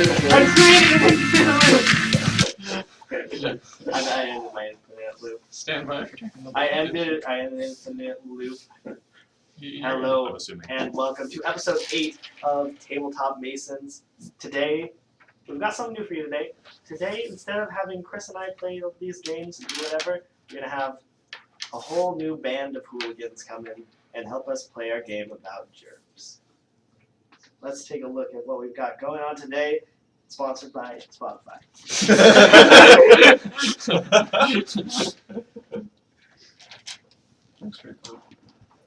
I ended my infinite loop. Stand by for checking the I ended an infinite loop. Hello, I'm assuming. and welcome to episode 8 of Tabletop Masons. Today, we've got something new for you today. Today, instead of having Chris and I play these games and do whatever, we're going to have a whole new band of hooligans come in and help us play our game about germs. Let's take a look at what we've got going on today. Sponsored by Spotify.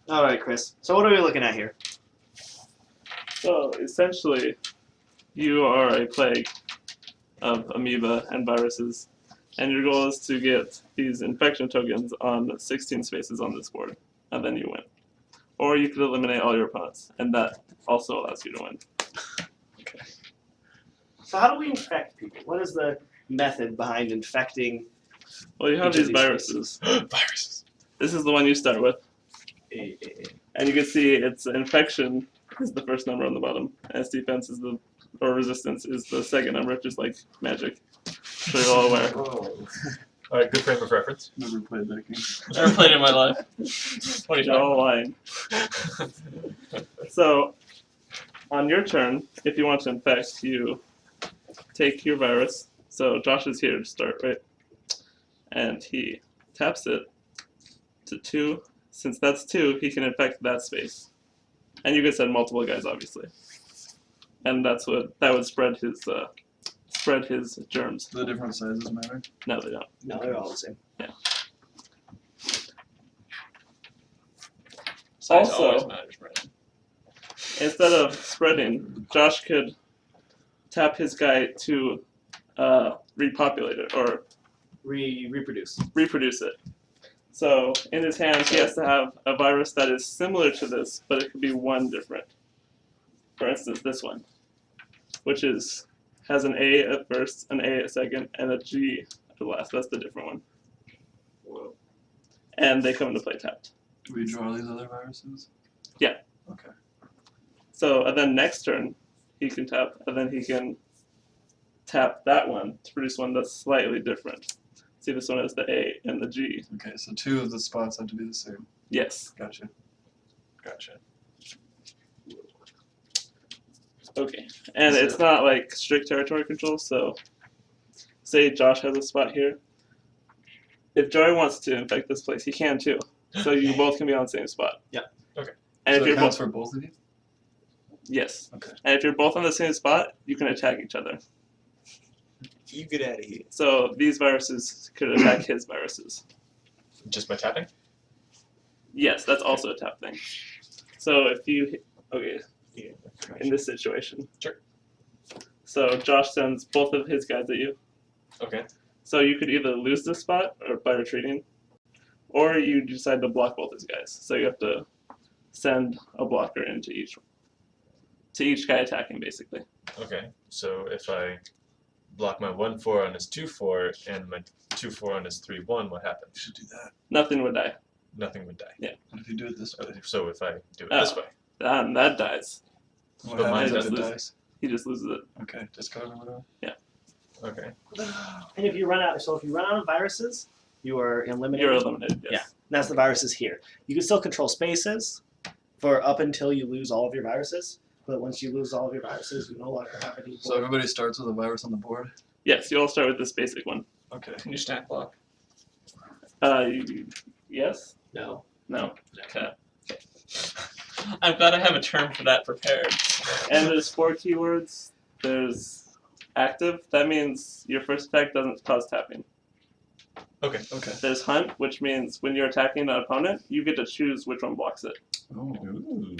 All right, Chris. So what are we looking at here? So essentially, you are a plague of amoeba and viruses, and your goal is to get these infection tokens on 16 spaces on this board, and then you win. Or you could eliminate all your opponents, and that also allows you to win. Okay. So how do we infect people? What is the method behind infecting? Well, you have these viruses. Viruses. This is the one you start with. And you can see its infection is the first number on the bottom, and its defense is or resistance is the second number, just like magic. So you're all aware. Alright, good frame of reference. Never played that game. Never played in my life. What are you You're all lying. So, on your turn, if you want to infect, you take your virus. So Josh is here to start, right? And he taps it to 2. Since that's 2, he can infect that space. And you can send multiple guys, obviously. And that would spread his germs. Do the different sizes matter? No, they don't. No, they're all the same. Yeah. Size Also- always matters, Brandon. Instead of spreading, Josh could tap his guy to repopulate it or Reproduce. reproduce it. So in his hand, he has to have a virus that is similar to this, but it could be one different. For instance, this one, which has an A at first, an A at second, and a G at the last. That's the different one. Whoa. And they come into play tapped. Do we draw these other viruses? Yeah. Okay. So and then next turn, he can tap, and then he can tap that one to produce one that's slightly different. See, this one has the A and the G. Okay, so 2 of the spots have to be the same. Yes. Gotcha. Okay. And it's not like strict territory control, so say Josh has a spot here. If Joey wants to infect this place, he can too. So you both can be on the same spot. Yeah. Okay. And So if it you're counts both for both of you? yes. Okay. And if you're both on the same spot, you can attack each other. You get out of here. So these viruses could attack his viruses. Just by tapping? Yes, that's also a tap thing. So if you in this situation. Sure. So Josh sends both of his guys at you. Okay. So you could either lose this spot or by retreating, or you decide to block both his guys. So you have to send a blocker into each guy attacking, basically. Okay. So if I block my 1-4 on his 2-4 and my 2-4 on his 3-1, what happens? You should do that. Nothing would die. Nothing would die. What if you do it this way? So if I do it Oh. this way, That dies. What But mine happens if doesn't it lose. dies? He just loses it. Okay, discard or whatever. okay. And if you run out of viruses, you are eliminated. You're eliminated, yes. Yeah. That's the viruses here. You can still control spaces for up until you lose all of your viruses. But once you lose all of your viruses, you no longer have any. So everybody starts with a virus on the board? Yes, you all start with this basic one. Okay. Can you stack block? Yes? No. No. Okay. I'm glad I have a term for that prepared. And there's 4 keywords. There's active. That means your first attack doesn't cause tapping. Okay. Okay. There's hunt, which means when you're attacking an opponent, you get to choose which one blocks it. Oh. Ooh.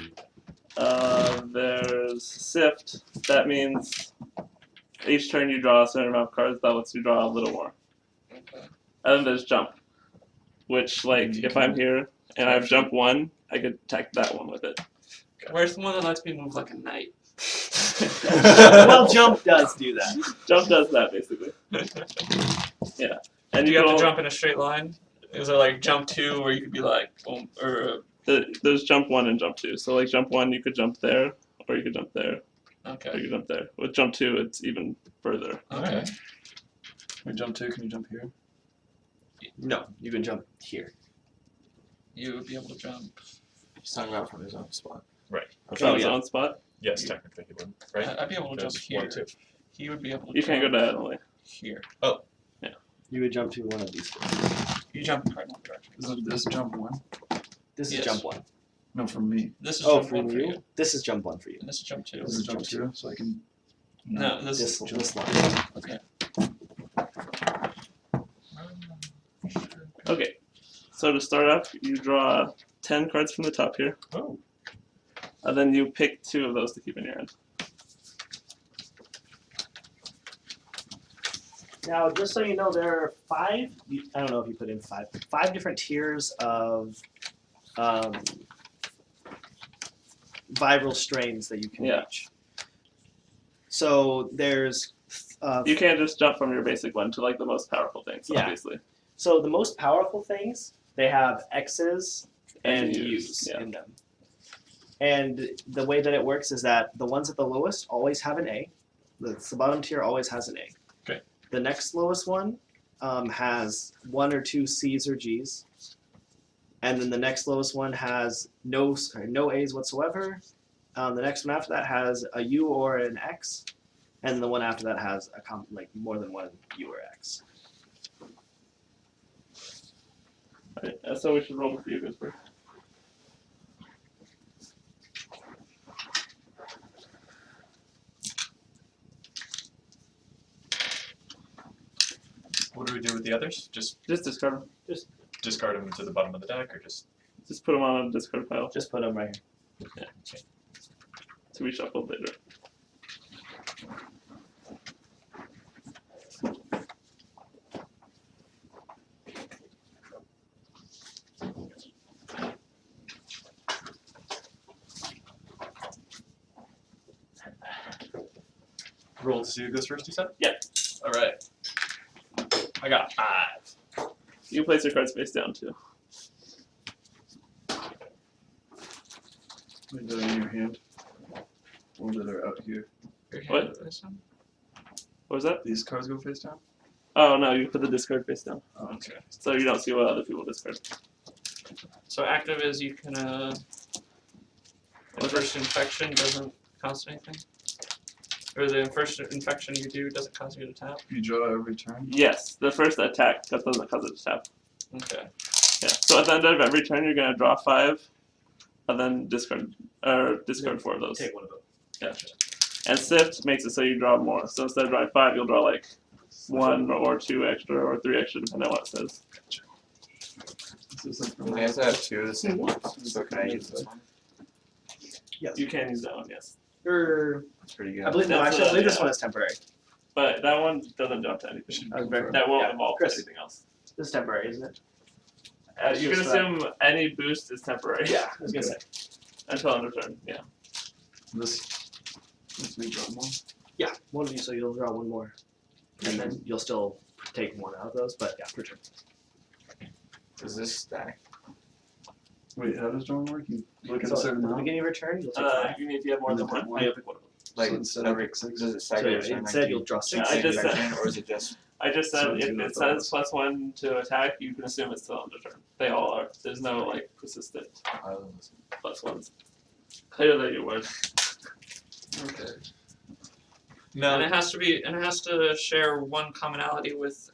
There's sift. That means each turn you draw a certain amount of cards. That lets you draw a little more. Okay. And then there's jump, which, like, if I'm here and I have jump 1, I could attack that one with it. Where's the one that lets me move like a knight? Well, jump does do that. Jump does that, basically. Yeah. And Do you have to go- jump in a straight line? Is there like jump 2 where you could be like, boom, or There's jump 1 and jump 2. So like jump 1, you could jump there, or you could jump there. So Okay. you jump there. With jump 2, it's even further. Okay. We jump 2, can you jump here? No, you can jump here. You would be able to jump. He's talking about from his own spot. From his yeah. own spot. Yes, technically he would. Right? I'd be able to jump There's here. 1, 2. He would be able to You jump can't go diagonally. here. You would jump to one of these. You jump in cardinal direction. Is this jump 1? This Yes. is jump 1. No, from me. This is Oh, jump from 1 for you? you. This is jump 1 for you. And this is jump 2. This is jump 2, so I can. No, this This is this line. okay. Okay. So to start off, you draw 10 cards from the top here. Oh. And then you pick 2 of those to keep in your hand. Now, just so you know, there are 5. I don't know if you put in 5. 5 different tiers of viral strains that you can Yeah. reach. So there's. You can't just jump from your basic one to like the most powerful things, Yeah. obviously. So the most powerful things, they have X's and And U's U's, yeah. in them. And the way that it works is that the ones at the lowest always have an A. The bottom tier always has an A. Okay. The next lowest one has 1 or 2 C's or G's. And then the next lowest one has no A's whatsoever. The next one after that has a U or an X. And the one after that has more than one U or X. Right. So we should roll for you, Gusper. What do we do with the others? Just Just discard them. discard them to the bottom of the deck, or just Just put them on a discard pile Just put them right here. to be shuffled later. roll to see who goes first? You said. All right. I got 5. You place your cards face down too. Like that in your hand. Or that are out here. Your hand What? with this one? What was that? These cards go face down? Oh no, you put the discard face down. Oh, Okay. So you don't see what other people discard. So active is you can first infection doesn't cost anything. Or the first infection you do doesn't cause you to tap. You draw every turn? Yes, the first attack doesn't cause it to tap. Okay. Yeah. So at the end of every turn, you're gonna draw 5, and then discard 4 of those. Take one of them. Gotcha. And sift makes it so you draw more. So instead of drawing 5, you'll draw like 1 or 2 extra or 3 extra, depending on what it says. This is like We have to have 2 of the same ones. So can I use this one? Yes. You can use that one, yes. That's pretty good. I believe That's I believe this yeah. one is temporary. But that one doesn't jump to anything. Very- That won't Yeah, evolve Chris. to anything else. This is temporary, isn't it? You can Just assume any boost is temporary. Yeah, I was gonna say. Until end of turn, yeah. This we draw more. Yeah, one of you, so you'll draw 1 more, and then you'll still take 1 out of those. But yeah, per turn. Does this stack? Wait, how does drawing work? You look at So a certain at the amount? beginning of your turn, you'll take 5. You need to have more And than then pick one. one. You'll pick one of them. Like So instead of every, six- does it So stagger yeah, your turn? instead like you'll draw 6. I just said- infection, or is it just I just So said it's if not it the says +1 to attack, you can assume it's still under turn. They all are. There's no like persistent +1s. Clearly you would. Okay. And it has to share 1 commonality with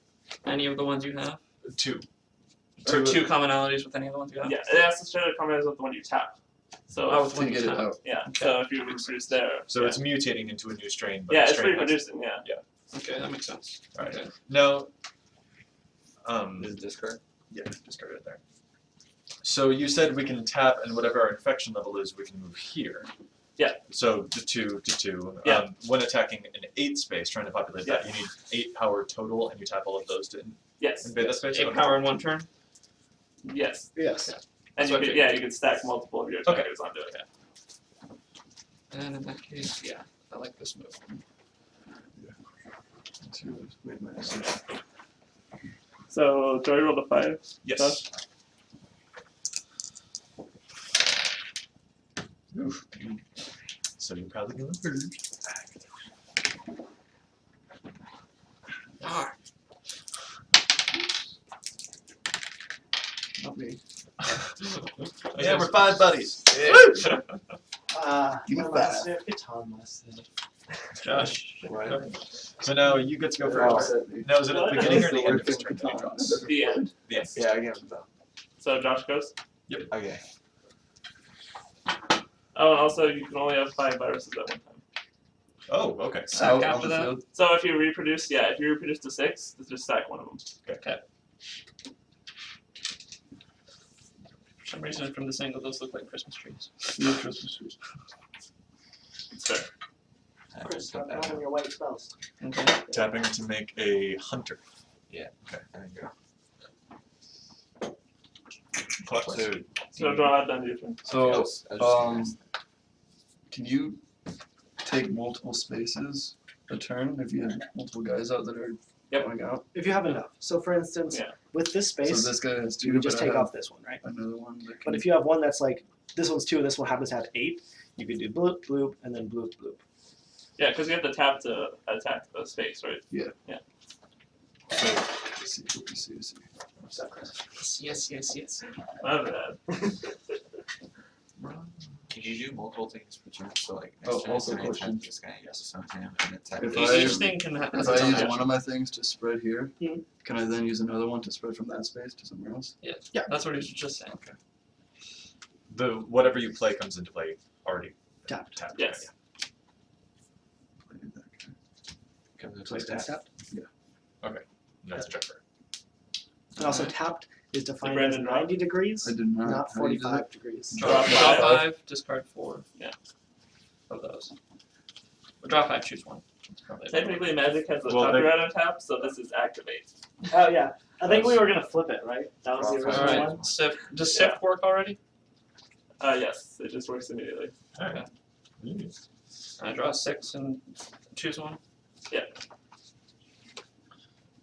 any of the ones you have. 2. Or 2 commonalities with any of the ones you have. Yeah, it has to share the combination with the one you tap. So Oh, with To one you get it tap. out. yeah. Okay. So if you reproduce there. So yeah. it's mutating into a new strain, but Yeah, the it's strain has- reproducing, yeah. Okay, that makes sense. Alright. Okay. Now, is it discard? yeah, discard it there. So you said we can tap, and whatever our infection level is, we can move here. Yeah. So the 2 to 2. Yeah. When attacking an 8 space, trying to populate that, you need 8 power total, and you tap all of those to Yes. invade that space. 8 Okay. power in 1 turn. Yes. Yes. And That's you what I could, you could stack multiple of your Okay. attackers onto it. And in that case, yeah, I like this move. Two, wait a minute. So Joey rolled a 5. Yes. Oof. So you're probably going first. Arr. Not me. Yeah, we're 5 buddies. Give me my five. last name. It's on my name. Josh. Right. So now you get to go They're all first. set me. Now is it at the beginning or the end of his That's turn the that he worst draws? The end. The end. Yeah, I get it though. So Josh goes. Okay. Oh, and also you can only have 5 viruses at one time. Oh, okay. Sack Out after on the that. field. So if you reproduce, if you reproduce to 6, just sack one of them. Okay. For some reason, from this angle, those look like Christmas trees. No Christmas trees. It's fair. Chris, stop rolling your white spells. Okay. Tapping to make a hunter. There you go. Clockwise. So draw it then your turn. So, I was just gonna ask that. can you take multiple spaces a turn if you have multiple guys out that are going out? If you have enough. So for instance, Yeah. with this So space, this guy has 2, you would just but I take have off this one, right? another one that can... But if you have one that's like, this one's 2 and this one happens to have 8, you could do bloop, bloop, and then bloop, bloop. Yeah, because you have to tap to attack the space, right? So, let's see. What's up, Chris? Yes. My bad. Can you do multiple things per turn? So like Oh, next turn, also I attack question. this guy, yes, it's on him, and then attack If this I- guy. Each thing can have If its I own use action. one of my things to spread here, Mhm. can I then use another one to spread from that space to somewhere else? That's what he was just saying. The whatever you play comes into play already Tapped. tapped. Yes. I did that guy. Comes into So it's play been tap. tapped. That's Trevor. And also tapped is defined as Brandon drop? 90 degrees, I did not. not How do you do 45 degrees. Draw Draw 5. 5, discard 4. Yeah. Of those. Well, draw 5, choose 1. That's probably Technically, Magic has the Well, they- copyright on tap, so this is activate. Oh yeah, I think we were gonna flip it, right? That was the Draw original five. one. Alright, Sif. Does Sif work already? Yes, it just works immediately. Alright. I draw 6 and choose 1.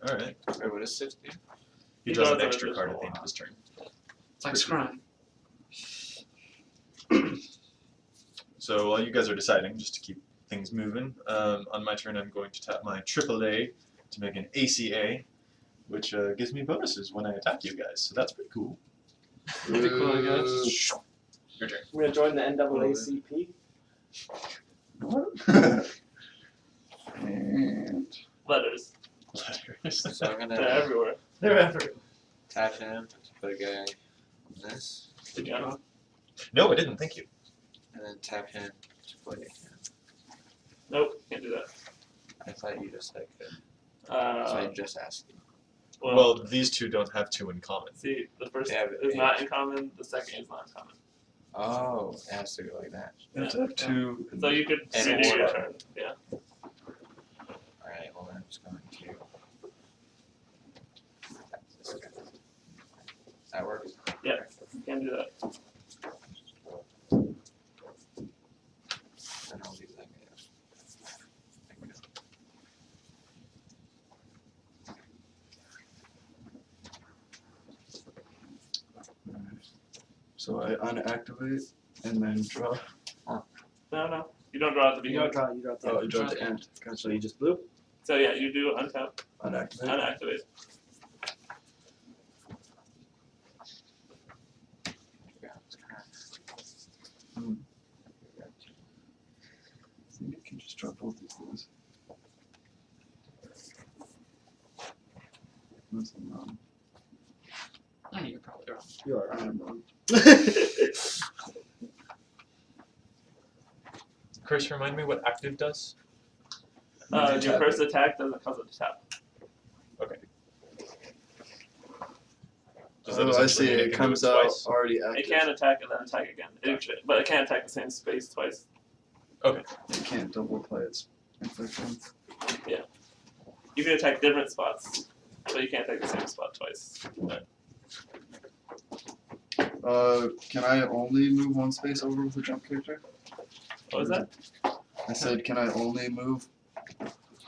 Alright. Wait, what does 6 do? He He draws an draws an extra card at the additional end of his turn. It's like scrying. So while you guys are deciding, just to keep things moving, on my turn I'm going to tap my AAA to make an ACA, which gives me bonuses when I attack you guys. So that's pretty cool. Pretty cool, I guess. Your turn. We're gonna join the NAACP. What? And Letters. Letters. So I'm They're gonna everywhere. They're everywhere. tap him to put a guy on this, Did you know? No, I didn't. Thank you. and then tap him to play him. Nope, can't do that. I thought you just said could. So I just asked you. Well, these two don't have 2 in common. see, the first Yeah, but- is not in common, the second is not in common. Oh, it has to go like that. I have 2. So you could And redo your order. turn. Yeah. Alright, well then I'm just going to tap this guy. That works? Can't do that. Then I'll leave that guy out. There we go. So I unactivate and then draw. No. You don't draw at the You don't beginning. draw. You draw. Oh, I draw at the end. So Gotcha. you just bloop. So yeah, you do untap, Unactivate. unactivate. Yeah, it's kinda- I think I can just drop both these things. Unless I'm wrong. I think you're probably wrong. You are. I am wrong. Chris, remind me what active does? Your Tap first attack doesn't cause it to tap. Does that Oh, I essentially see. mean It can do comes it out twice? already active. It can attack and then attack again. But it can't attack the same space twice. It can't double play its infliction. You can attack different spots, but you can't attack the same spot twice. Can I only move one space over with a jump character? What was that? I said, can I only move?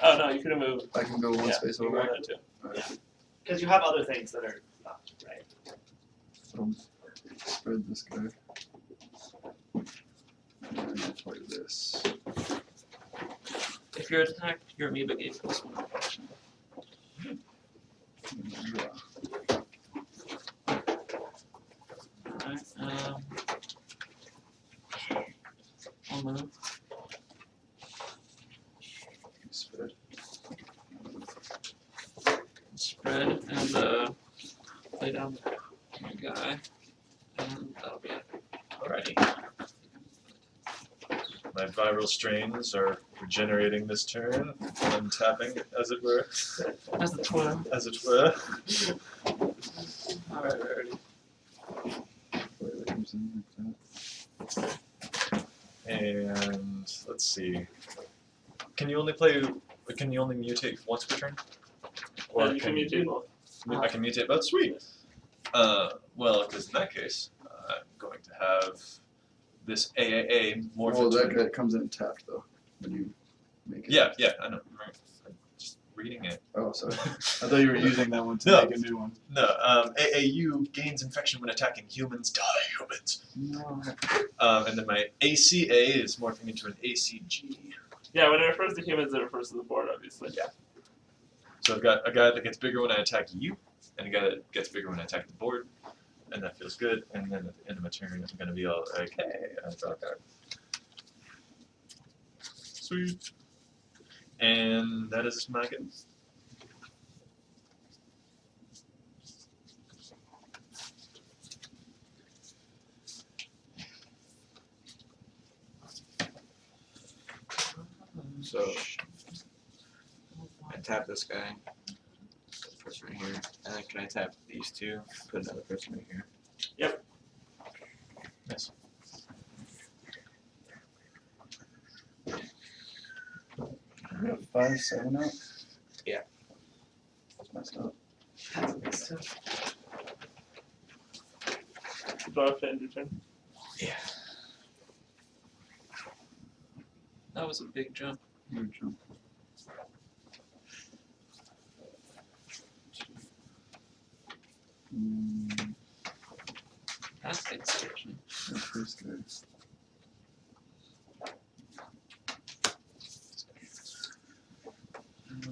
Oh no, you could have moved. I can go one Yeah, space you can over. move that too. Alright. Because you have other things that are not right. So spread this guy. And I'll play this. If you're attacked, your amoeba gave this one action. Alright, I'll move. Spread. Spread and play down the guy. And that'll be it. Alrighty. My viral strains are regenerating this turn, untapping, as it were. As the twirl. As it were. Alright, ready. And let's see. Can you only play? Can you only mutate once per turn? Or you can mutate both. I can mutate both. Sweet. Well, because in that case, I'm going to have this AAA morph Well, into. that comes in tapped though when you make it. Yeah, I know. Right. I'm just reading it. Oh, sorry. I thought you were using that one to No. make a new one. No, AAU gains infection when attacking humans. Die, humans. No. And then my ACA is morphing into an ACG. Yeah, when it refers to humans, it refers to the board, obviously. Yeah. So I've got a guy that gets bigger when I attack you, and a guy that gets bigger when I attack the board, and that feels good. And then at the end of my turn, I'm going to be all like, hey, I draw a card. Sweet. And that is my go. So I tap this guy, put the person right here, and then can I tap these two, put another person right here? Nice. We have 5, 7 out? Yeah. That's messed up. That's a big step. Draw a end your turn. Yeah. That was a big jump. Your jump. That's big station. The first guy.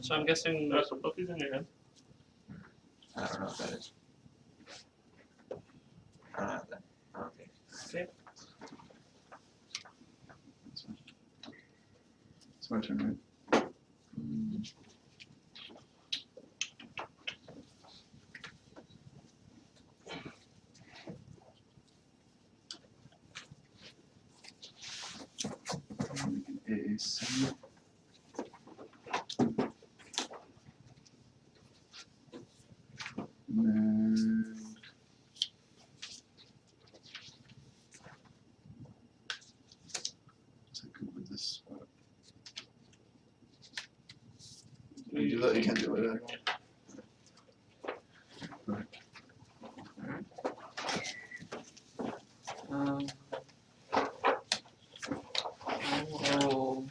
So I'm guessing So both these in your hand. I don't know what that is. I don't have that. Okay. It's my turn, right? Make an AC. And then take over this spot. You do that, you can't do it. I will.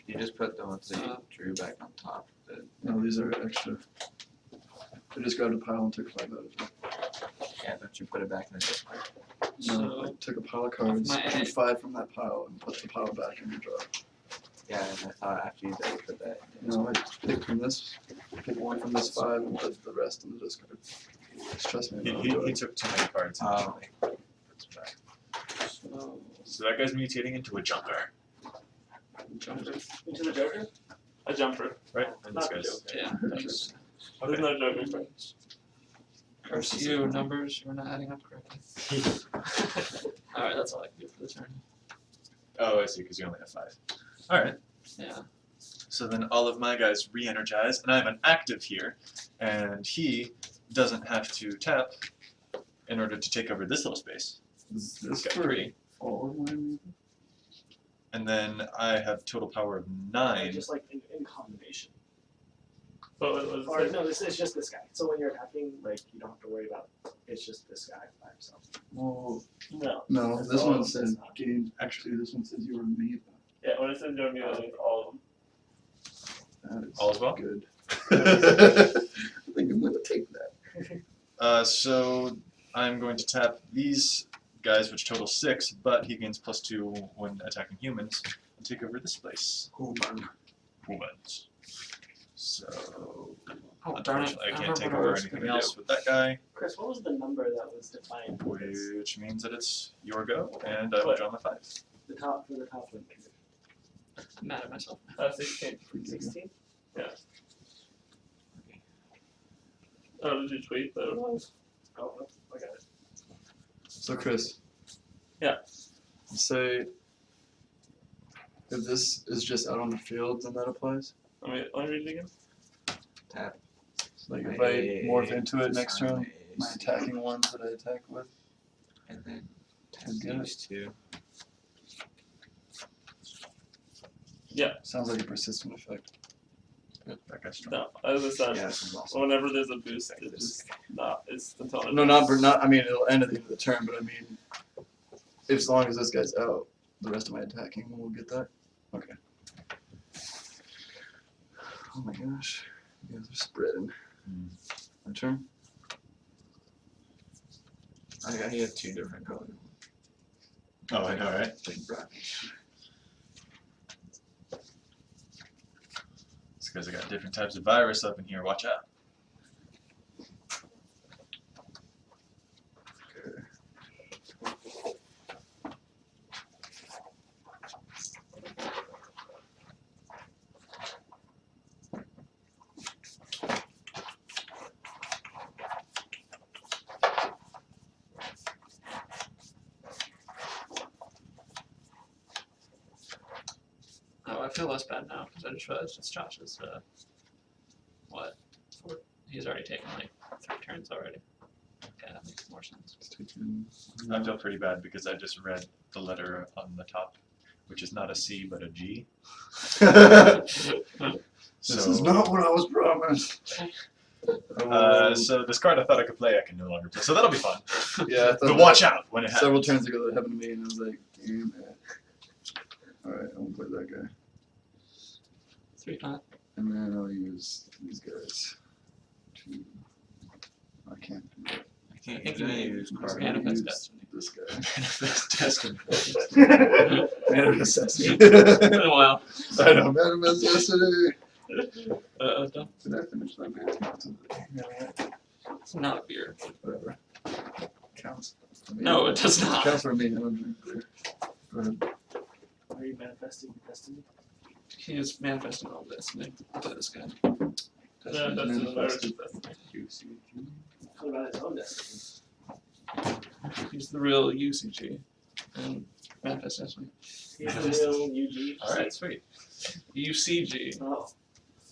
You just put the ones that you drew back on top. No, these are extra. I just grabbed a pile and took 5 out of it. Yeah, don't you put it back in the discard? No, I took a pile of cards, my drew 5 from that pile, and put the pile back in your drawer. Yeah, and I thought after you did, you put that in. No, I picked from this, pick 1 from this 5, and put the rest in the discard. Just trust me. He took too many cards. Oh. That's back. So that guy's mutating into a jumper, Jumper. Into the Joker? A jumper. right? And this Not the guy's. Joker. Yeah. There's Okay. no joker for Curse you, numbers, you're not adding up correctly. Alright, that's all I can do for the turn. Oh, I see, because you only have 5. Alright. Yeah. So then all of my guys re-energize, and I have an active here, and he doesn't have to tap in order to take over this little space. Is He's this got for 3. all of mine? And then I have total power of 9. Just like in combination. But what was Or it? no, this is just this guy. So when you're attacking, like you don't have to worry about it's just this guy by himself. Well, No. no, That's this all one of says them. gain. Actually, this one says you were made. Yeah, when it says join me, that means all of them. That is All is well? good. I think I'm going to take that. So I'm going to tap these guys, which total 6, but he gains +2 when attacking humans, and take over this place. Hold on. Humans. So Oh, darn it. Unfortunately, I I can't take remember what I over was anything gonna else do. with that guy, Chris, what was the number that was defined for this? which means that it's your go, and I will draw my 5. The top for the top one. I'm mad at myself. 16. 16? Oh, did you tweet that it was? Oh, no, I got it. So Chris. Yeah. Say if this is just out on the field, then that applies. Let me read it again. Tap. Like if my I morph A, into it next disarm turn, my AC, attacking ones that I attack with. and then tap Get it. these two. Sounds like a persistent effect. That guy's strong. No, as I said, Yeah, this one's awesome. whenever there's a boost, it's just it's until it No, not. I mean, it'll end at the end of the turn, but I mean, if as long as this guy's out, the rest of my attacking will get that. Okay. Oh my gosh, you guys are spreading. My turn. He had 2 different colors. Oh, I know, right? Big brown. It's because I got different types of virus up in here. Watch out. Oh, I feel less bad now because I just realized it's Josh's. What? He's already taken like 3 turns already. Okay, that makes more sense. I feel pretty bad because I just read the letter on the top, which is not a C but a G. This is not what I was promised. So this card I thought I could play, I can no longer play. So that'll be fun. Yeah, I thought But watch out when it happens. several turns ago that happened to me, and I was like, damn it. Alright, I won't play that guy. 3-5. And then I'll use these guys to. I can't do that. I can't I think use you any of may these use cards. Manifest Use Destiny. this guy. Manifest Destiny. Manifest Destiny. It's been a while. I know, Manifest Destiny. Done. Did I finish that beer? Yeah, It's not a beer. whatever. Counts. I mean, No, it does not. Counts for me. I don't drink beer. Go ahead. Are you manifesting your destiny? He is manifesting all this. Look at this guy. Yeah, that's the Manifested. virus. What about his own destiny? He's the real UCG. And manifest destiny. He's the real UG. Alright, sweet. UCG. Oh.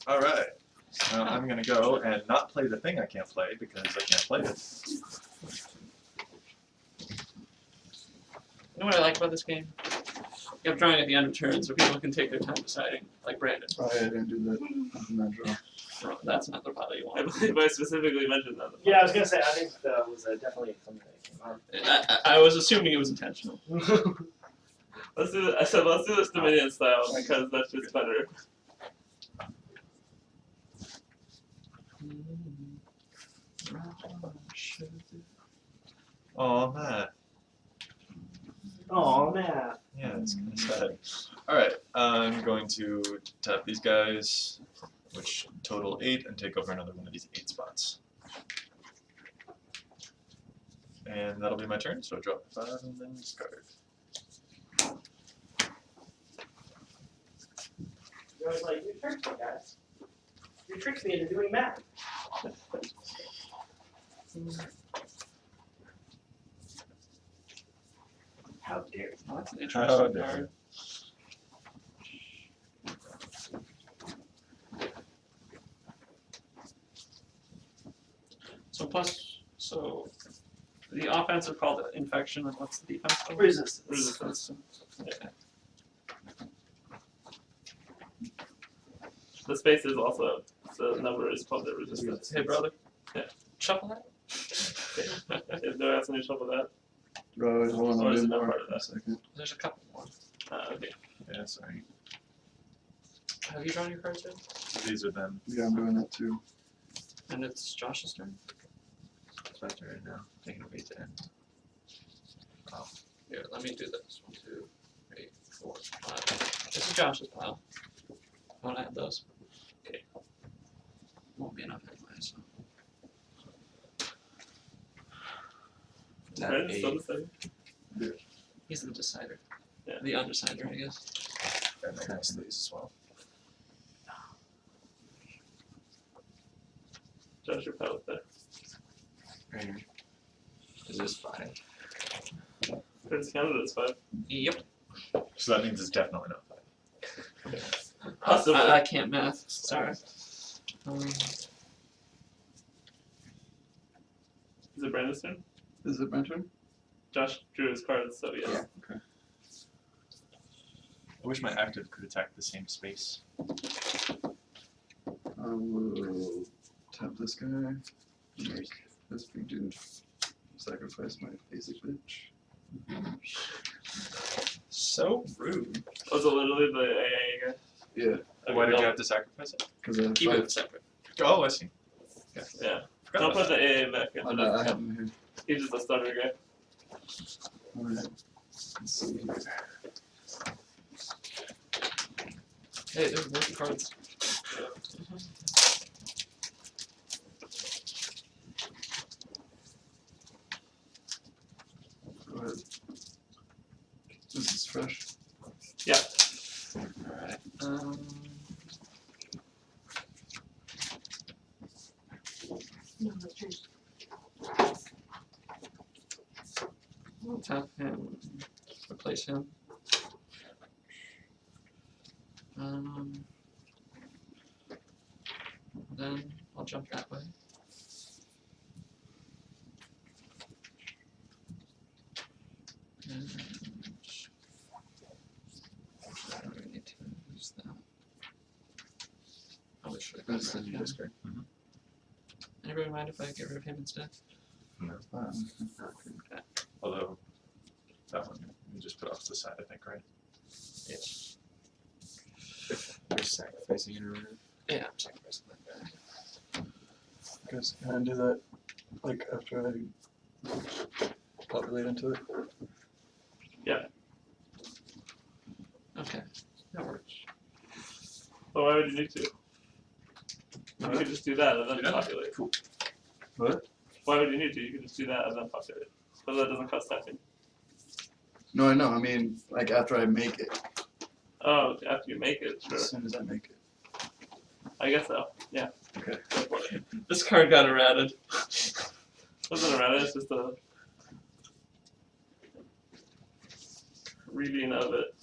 Alright. So I'm going to go and not play the thing I can't play because I can't play it. You know what I like about this game? You have drawing at the end of turn so people can take their time deciding, like Brandon. Oh, yeah, I didn't do that. I did not draw. No, that's not the pile you I want. believe I specifically mentioned that. Yeah, I was gonna say, I think that was definitely something that came up. I was assuming it was intentional. Let's do. I said let's do this Dominion style because that's just better. Oh man. Oh man. Yeah, it's kind of sad. Alright, I'm going to tap these guys, which total 8, and take over another one of these 8 spots. And that'll be my turn, so drop 5 and then discard. You're always like, you tricked me, guys. You tricked me into doing math. How dare you? Oh, that's an How interesting dare card. So the offensive called it infection, and what's the defense called? Resistance. Resistance. Yeah. The space is also the number is called the resistance. Hey brother. Yeah. Shuffle that. If no asking me to shuffle that. Right, hold on, Or I'll is do it not more part of in a that? second. There's a couple more. Okay. Yeah, sorry. Have you drawn your cards yet? These are them. Yeah, I'm doing that too. And it's Josh's turn. It's my turn now. Taking a beat to end. Here, let me do this. 1, 2, 3, 4, 5. This is Josh's pile. I want to add those. Okay. Won't be enough anyway. tap Brandon's still 8. deciding. He's the decider. Yeah. The undecider, I guess. And I guess these as well. Josh, your pal there. Right here. Is this 5? It's counted as 5. Yep. So that means it's definitely not 5. Possibly. I can't math. Sorry. Is it Brandon's turn? Is it my turn? Josh drew his cards, so yes. Yeah. Okay. I wish my active could attack the same space. I will tap this guy. Make this big dude sacrifice my basic bitch. So rude. Was it literally the AA guy? Yeah, Why did you have to sacrifice it? because I have Keep 5. it separate. Oh, I see. Yeah. Forgot Don't about put that. the AA back in. Oh, no, I have him here. He's just a starter guy. Alright. Let's see here. Hey, there's more cards. Go ahead. This is fresh. Alright. I'll tap him. Replace him. Then I'll jump that way. And I don't really need to use that. I wish I That's the could. new discard. Anybody mind if I get rid of him instead? Although, that one you just put off to the side, I think, right? Yes. You're sacrificing in a room. Yeah, I'm sacrificing that guy. Guys, can I do that like after I populate into it? Okay, that works. But why would you need to? You could just do that and then Do that? populate. Cool. What? Why would you need to? You could just do that and then populate. But that doesn't cost tapping. No, I know. I mean, like after I make it. Oh, after you make it, sure. As soon as I make it. I guess so. Yeah. Okay. Go for it. This card got errated. Wasn't errata, it's just a reading of it.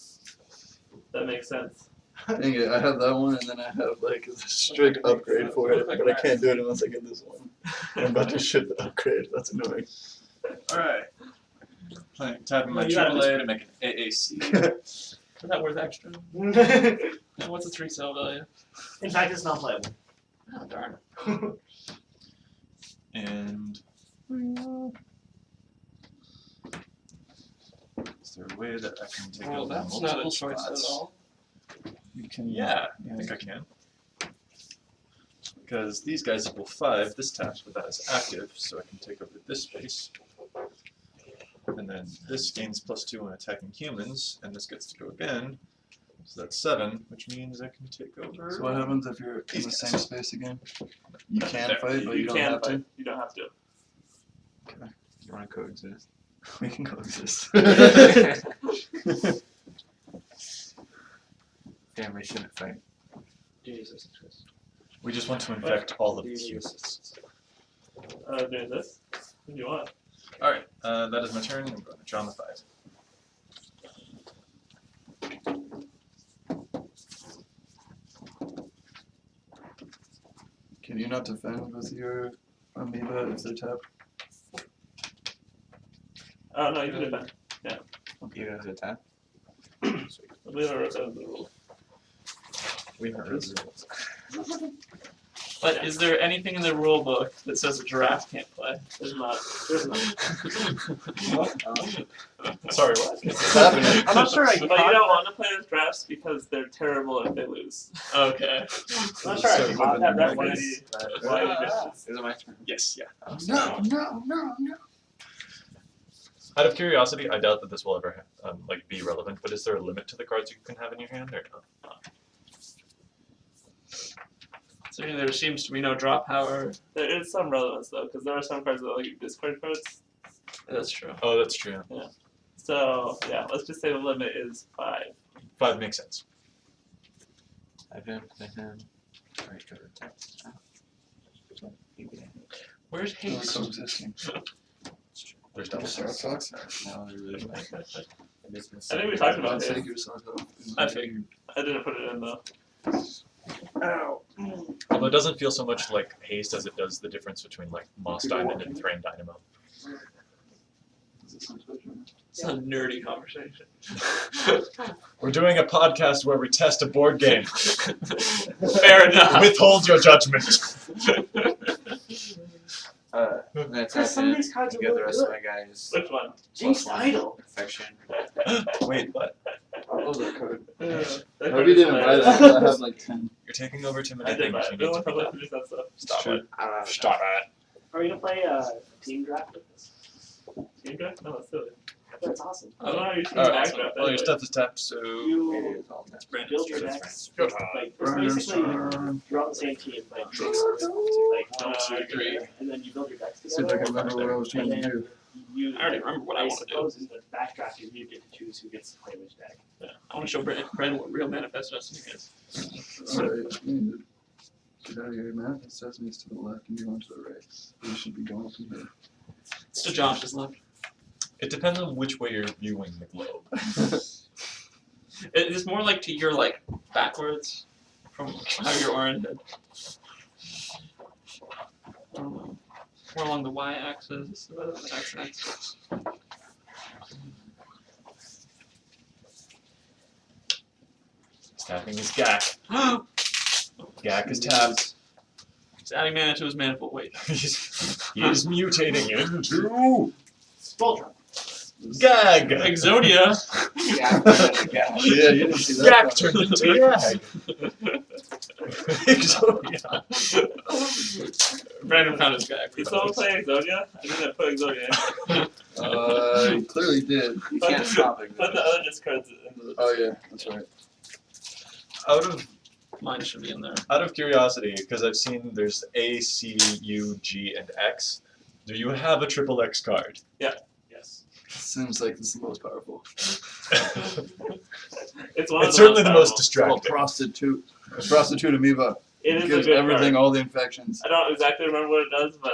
That makes sense. Dang it, I have that one and then I have like a strict upgrade for it, but I can't do it unless I get this one. I'm about to ship the upgrade, that's annoying. Alright. Tapping my Well, you got AAA to make an AAC. Is that worth extra? In And what's its resale value? fact, it's not playable. Oh, darn. And is there a way that I can take Well, over that's multiple not a choice spots? at all. You can. Yeah, I think I can. Because these guys equal 5, this taps, but that is active, so I can take over this space. And then this gains +2 when attacking humans, and this gets to go again. So that's 7, which means I can take over. So what happens if you're in These the guys. same space again? You can There. fight, but you don't can have fight. You don't have to. You want to coexist? to. We can coexist. Family shouldn't fight. Jesus. We just want to infect all of the humans. Doing this. If you want. Alright, that is my turn. I'm going to draw the 5. Can you not defend with your amoeba if they're tapped? Oh, no, you can defend. Even as a tap? We don't wrote down the rules. We haven't read the rules. But is there anything in the rule book that says a giraffe can't play? There's not. There's not. Sorry, what? It's happening. I'm not sure I But you don't want to play with giraffes because they're terrible if they lose. Okay. I'm not sure I So caught that wouldn't reference. Why you just Is it my turn? Yes, yeah. No, no, no, no. Out of curiosity, I doubt that this will ever be relevant, but is there a limit to the cards you can have in your hand or no? So there seems to be no draw power. there is some relevance though, because there are some cards that let you discard cards. That's true. Oh, that's true. So yeah, let's just say the limit is 5. 5 makes sense. Have him, and him. Alright, go to the top. Where's They're Haste? coexisting. There's double Sock socks. socks? No, they're really nice. I think we talked about Let's it. take your sock off. I figured. I didn't put it in though. Ow. Although it doesn't feel so much like haste as it does the difference between like Moss Diamond and Thrain Dynamo. Is this on Twitch or not? It's a nerdy conversation. We're doing a podcast where we test a board game. Fair enough. Withhold your judgment. I'm gonna tap Some of in these cards and are give the really rest good. of my guys Which one? Jinx +1 Idol. infection. Wait, what? I love that card. That I card hope you is didn't buy hilarious. that. 'Cause I have like 10. You're taking over too many I did buy things. it. You No need one to comes be up to do that stuff. Stop True. it. I don't have Stop it. Are we gonna play a team draft with this? Team draft? No, that's silly. That's awesome. I don't know how you team Alright, backdraft. all your anyway. stuff is tapped, so You It is all that. build your That's decks. Your turn. Like it's Brian's basically turn. you're on the same team. Like Sure. like 1, 2, 3. and then you build your decks See if together. I can remember what I was trying to And then do. you, I already remember what I want to do. suppose in the backdraft you get to choose who gets to play which deck. Yeah. I want to show Brandon what real Manifest Destiny is. Alright, you need to get out of here. Manifest Destiny's to the left and you're going to the right. You should be going from here. It's to Josh's left. It depends on which way you're viewing the globe. It's more like to your like backwards from how you're oriented. More along the y-axis rather than the x-axis. Tapping is Gak. Gak is tapped. He's adding mana to his manifold. Wait. He's mutating into Voltron. Gag. Exodia. Yeah, Yeah, you didn't see that. Gak one. turned into Gag. Exodia. Brandon found his guy. Did someone play Exodia? I didn't put Exodia in. You clearly did. You can't stop it. Put the other discards in the. Oh yeah, that's right. Mine should be in there. Out of curiosity, because I've seen there's A, C, U, G, and X. Do you have a triple X card? Yes. Seems like this is the most powerful. It's one of It's certainly the most It's called distracting. prostitute. A prostitute amoeba. It is a Gives good everything card. all the infections. I don't exactly remember what it does, but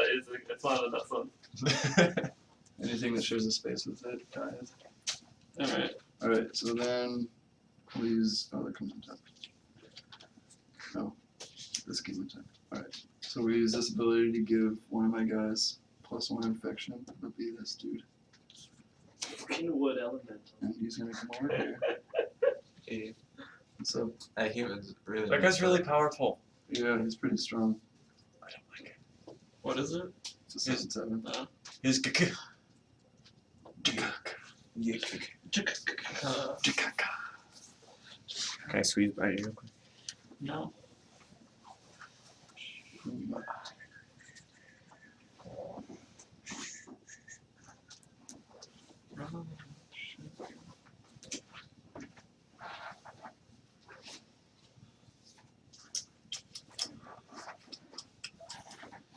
it's one of the best ones. Anything that shares a space with it dies. Alright. Alright, so then please that comes on top. No. This came on top. Alright. So we use this ability to give one of my guys +1 infection. That'll be this dude. Fucking wood elemental. And he's gonna come over here. He, So he was really. That guy's really powerful. yeah, he's pretty strong. I don't like it. What is it? It's a 7/7. His Can I squeeze by you real quick? No.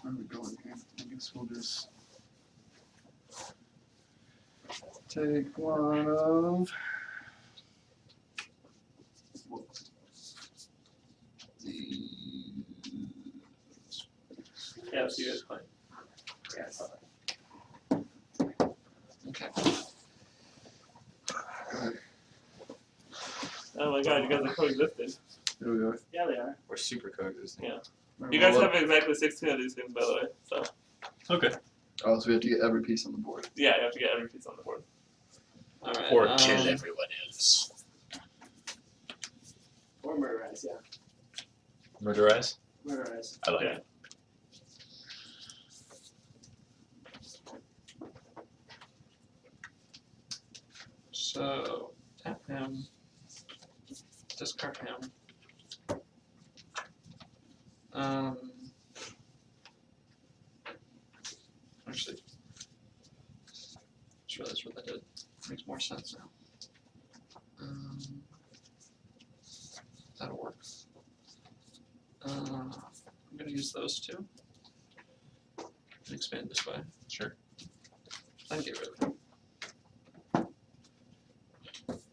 Where are we going here? I guess we'll just take one of the Yeah, so you guys play. Yeah, I saw that. Okay. Oh my god, you guys are coexisting. There we are. Yeah, they are. We're super coexisting. Yeah. Alright, You guys well, have exactly 16 of these things, by the way. So Okay. oh, so we have to get every piece on the board. yeah, you have to get every piece on the board. Alright. Or kill everyone else. Or murderize, yeah. Murderize? Murderize. I like Yeah. it. So, tap him. Discard him. Actually, just realized what that did. Makes more sense now. That'll work. I'm gonna use those two. And expand this way. Sure. I Then get rid of it.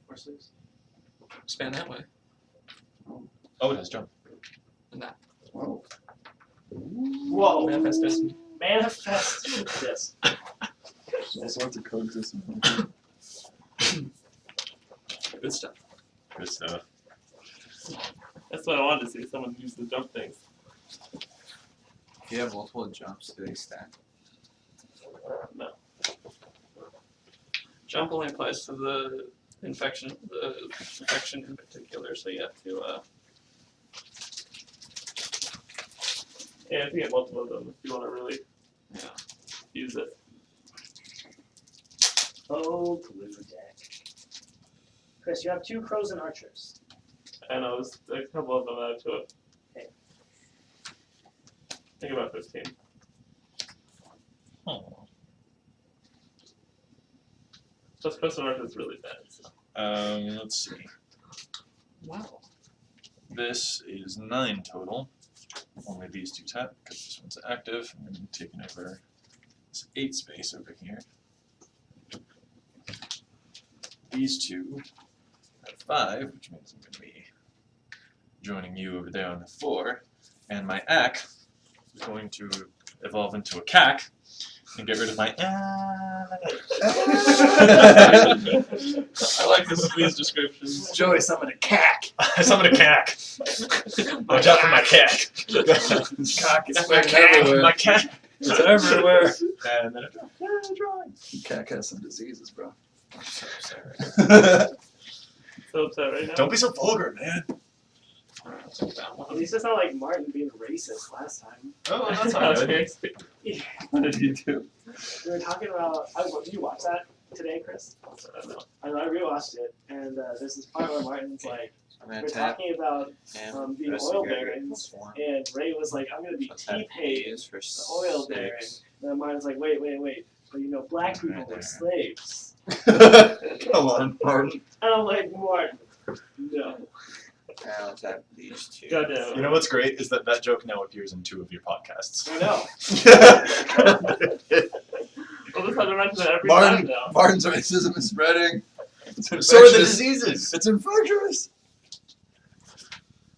Or sleeves. Expand that way. Oh, it has jump. And that. Whoa. Whoa. Manifest this. Manifest this. There's all sorts of coexistence. Good stuff. Good stuff. That's what I wanted to see. Someone use the jump things. If you have multiple jumps, do they stack? No. Jump only applies to the infection in particular, so you have to Yeah, if you get multiple of them, if you want to really use it. Oh, blue deck. Chris, you have 2 crows and archers. I know, there's a couple of them out to it. Okay. Think about 15. Oh. Just Crystal Earth is really bad. So. Let's see. wow. This is 9 total. Only these 2 tap because this one's active. I'm going to be taking over this 8 space over here. These 2 have 5, which means I'm going to be joining you over there on the 4. And my Ack is going to evolve into a cack and get rid of my I like these descriptions. Joey summoned a cack. I summoned a cack. Watch out for my cack. His cock is My spreading cack. everywhere. My cack. It's everywhere. And then a drawing. Cack has some diseases, bro. I'm so sorry. So upset right now. Don't be so vulgar, man. At least it's not like Martin being racist last time. Oh, That's alright. crazy. What did he do? We were talking about. Did you watch that today, Chris? I rewatched it, and there's this part where Martin's like, I'm we're gonna tap talking about him. being rest of oil your area barons, +1. and Ray was like, I'm gonna be So tap T-paid these for the oil 6. baron. And then Martin's like, wait, but you know, black people Right were there. slaves. Come on, Martin. And I'm like, Martin, no. And I'll tap these 2. Goddamn. You know what's great is that joke now appears in 2 of your podcasts. I know. Well, this has to mention it every time now. Martin's racism is spreading. It's So are the infectious. diseases. It's infectious.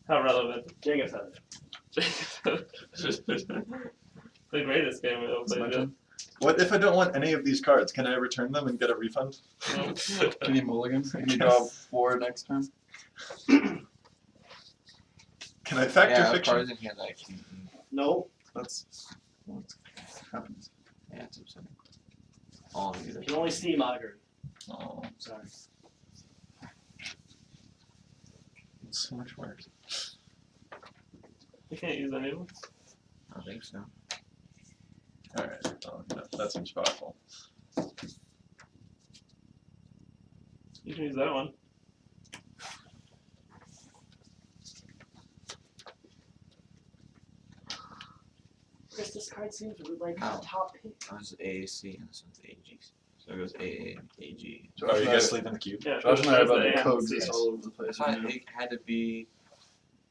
How relevant. Jacob said it. The greatest game we ever played. Jeff. What if I don't want any of these cards? Can I return them and get a refund? Can you mulligan? Can you draw 4 next turn? Can I factor Yeah, fiction? cards in here that I can. No, That's what happens. Yeah, it's upsetting. All of these. you can only steam auger. Oh, Sorry. it's so much work. You can't use any of them. I don't think so. Alright, that seems powerful. You can use that one. Chris, this card seems like Ow. a top pick. That was AAC and this one's AG. So it goes AA and AG. Are you guys sleeping in the cube? Yeah, Josh and I are about there's to the coexist AMC. all over the I place. thought right now. it had to be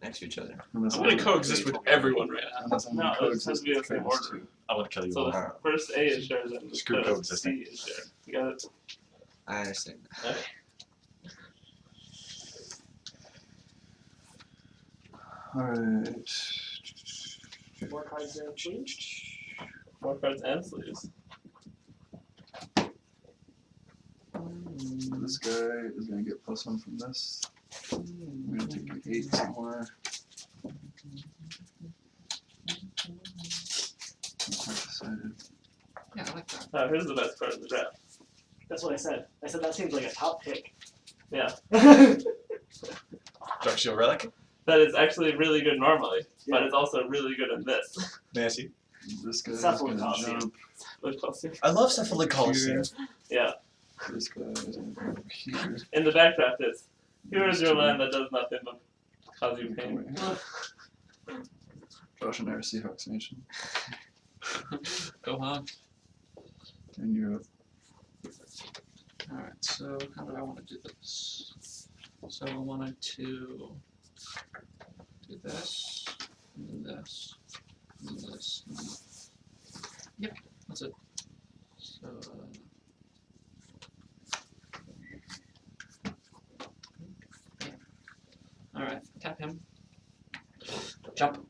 next to each other. Unless I'm gonna coexist with everyone right now. Unless I'm No, gonna it has to coexist be the with same Kratos order. too. I want to kill you So all. the first A is shared and Screw the coexisting. C is shared. You got it? I understand that. Alright. 4 cards in, please. 4 cards and sleeves. This guy is gonna get +1 from this. I'm gonna take an 8 somewhere. Not quite decided. Yeah, I like that. Here's the best card in the draft. That's what I said. I said that seems like a top pick. Yeah. Dark Shield Relic? That is actually really good normally, but Yeah. it's also really good in this. May I see? This guy's Cephalid gonna Coliseum. jump I love Cephalid Coliseum. Yeah. This guy's gonna go here. In the backdraft is, here is your land that does nothing but cause you pain. Josh and I are Seahawks Nation. Go on. And you're up. Alright, so how do I want to do this? So I wanted to do this, and then this, and then this. And then... Yep, that's it. So, him. Jump.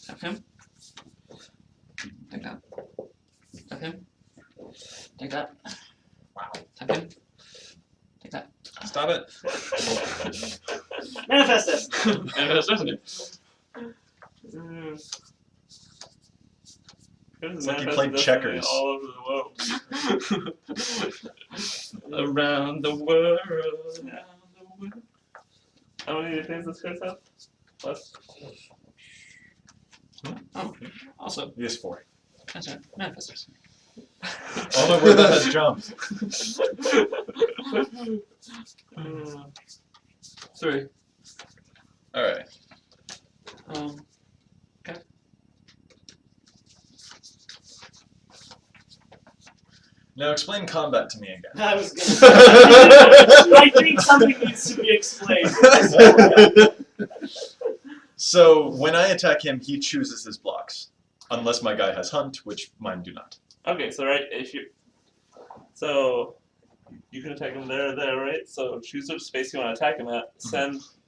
Tap him. Take that. Tap him. Take that. Wow. Tap him. Take that. Stop it. Manifest Destiny. Manifest Destiny. It's like you played checkers. All over the world. Around the world. How many things does Chris have? Plus. Oh, also, He has 4. that's right. Manifest Destiny. Oh, my word, that has jumps. 3. Alright. Okay. Now explain combat to me again. I was gonna say. I think something needs to be explained. So, when I attack him, he chooses his blocks. Unless my guy has Hunt, which mine do not. Okay, so you can attack him there or there, right? So choose which space you want to attack him at.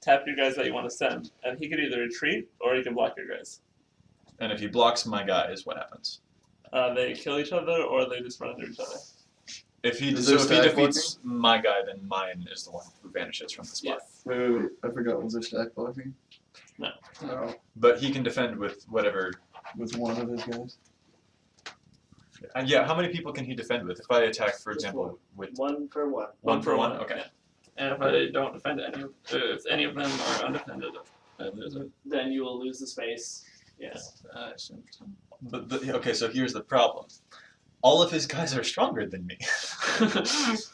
Tap your guys that you want to send, and he could either retreat or he can block your guys. And if he blocks my guys, what happens? They kill each other or they just run into each other. If he Is there defeats my guy, then mine is the one who vanishes from the spot. Yes. Wait, I forgot. Was there stack blocking? No. No. But he can defend with whatever. With one of his guys. And yeah, how many people can he defend with? If I attack, for example, with 1 for 1. one for one, okay. Yeah. And if I don't defend if any of them are undefended, I lose it. Then you will lose the space. Yes. I assume so. But okay, so here's the problem. All of his guys are stronger than me. It's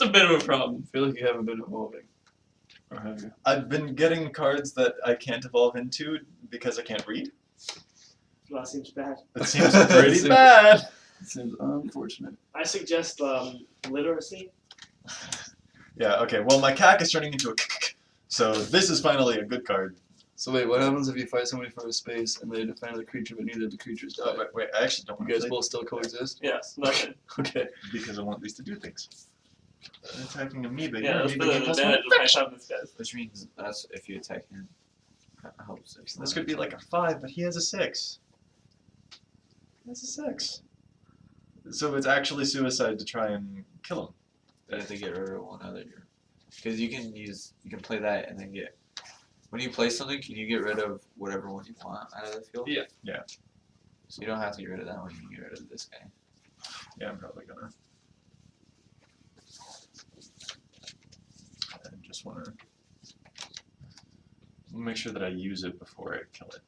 a bit of a problem. I feel like you haven't been evolving. Or have you? I've been getting cards that I can't evolve into because I can't read. Well, that seems bad. It seems pretty bad. It seems unfortunate. I suggest literacy. Yeah, okay, well my CAC is turning into a so this is finally a good card. So wait, what happens if you fight somebody for a space and they defend the creature but neither of the creatures die? Oh, wait, I actually don't You want to guys play both still coexist? Yes, nothing. Okay. because I want these to do things. They're attacking amoeba. Yeah, that's amoeba the gain plus one advantage of my infection. toughness, guys. Which means that's if you attack him. That helps. This could be like a 5, but he has a 6. He has a 6. So it's actually suicide to try and kill him. You have to get rid of one other. Because you can play that and then get. When you play something, can you get rid of whatever one you want out of the field? Yeah. Yeah. So you don't have to get rid of that one. You can get rid of this guy. Yeah, I'm probably gonna. I just want to make sure that I use it before I kill it.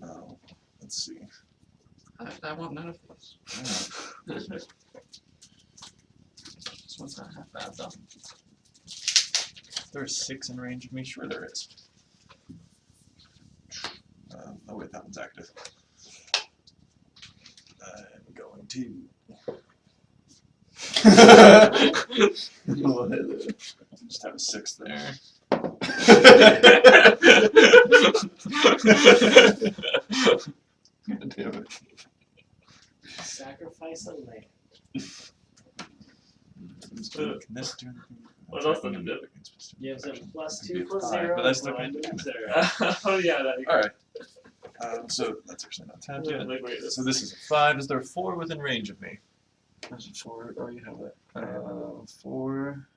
Oh, let's see. I want none of these. Yeah. This one's not half bad though. There's 6 in range of me. Sure, there is. Oh wait, that one's active. I'm going to. Just have a 6 there. God damn it. Sacrifice a lamb. Can this do anything? What else does it do? Gives him +2 5, 0. but that's still blind gonna do and 0. Oh yeah, that. Alright. So that's actually not tapped yet. So this is a 5. Is there a 4 within range of me? There's a 4. Oh, you have it. 4.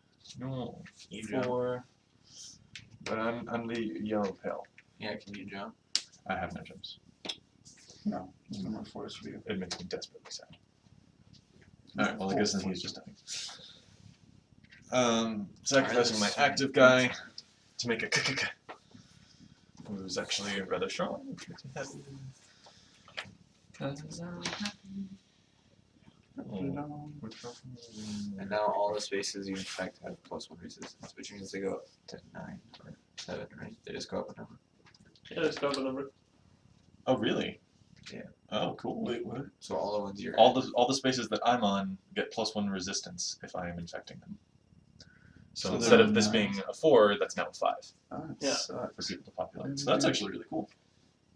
No. You jump. 4. But I'm the yellow pale. Yeah, can you jump? I have no jumps. No, there's no more 4s for you. It makes me desperately sad. Alright, well I guess then he's just dying. Sacrificing my active guy to make a who's actually rather strong. which makes me happy. And now all the spaces you infect have +1 resistance, which means they go up to 9 or 7, right? They just go up a number. Yeah, just go up a number. Oh really? Yeah. Oh cool. Wait, what? So all the ones you're All the spaces that I'm on get +1 resistance if I am infecting them. So So instead they're of this nine. being a 4, that's now a 5 Ah, it Yeah. for sucks. people to populate. So that's actually really cool.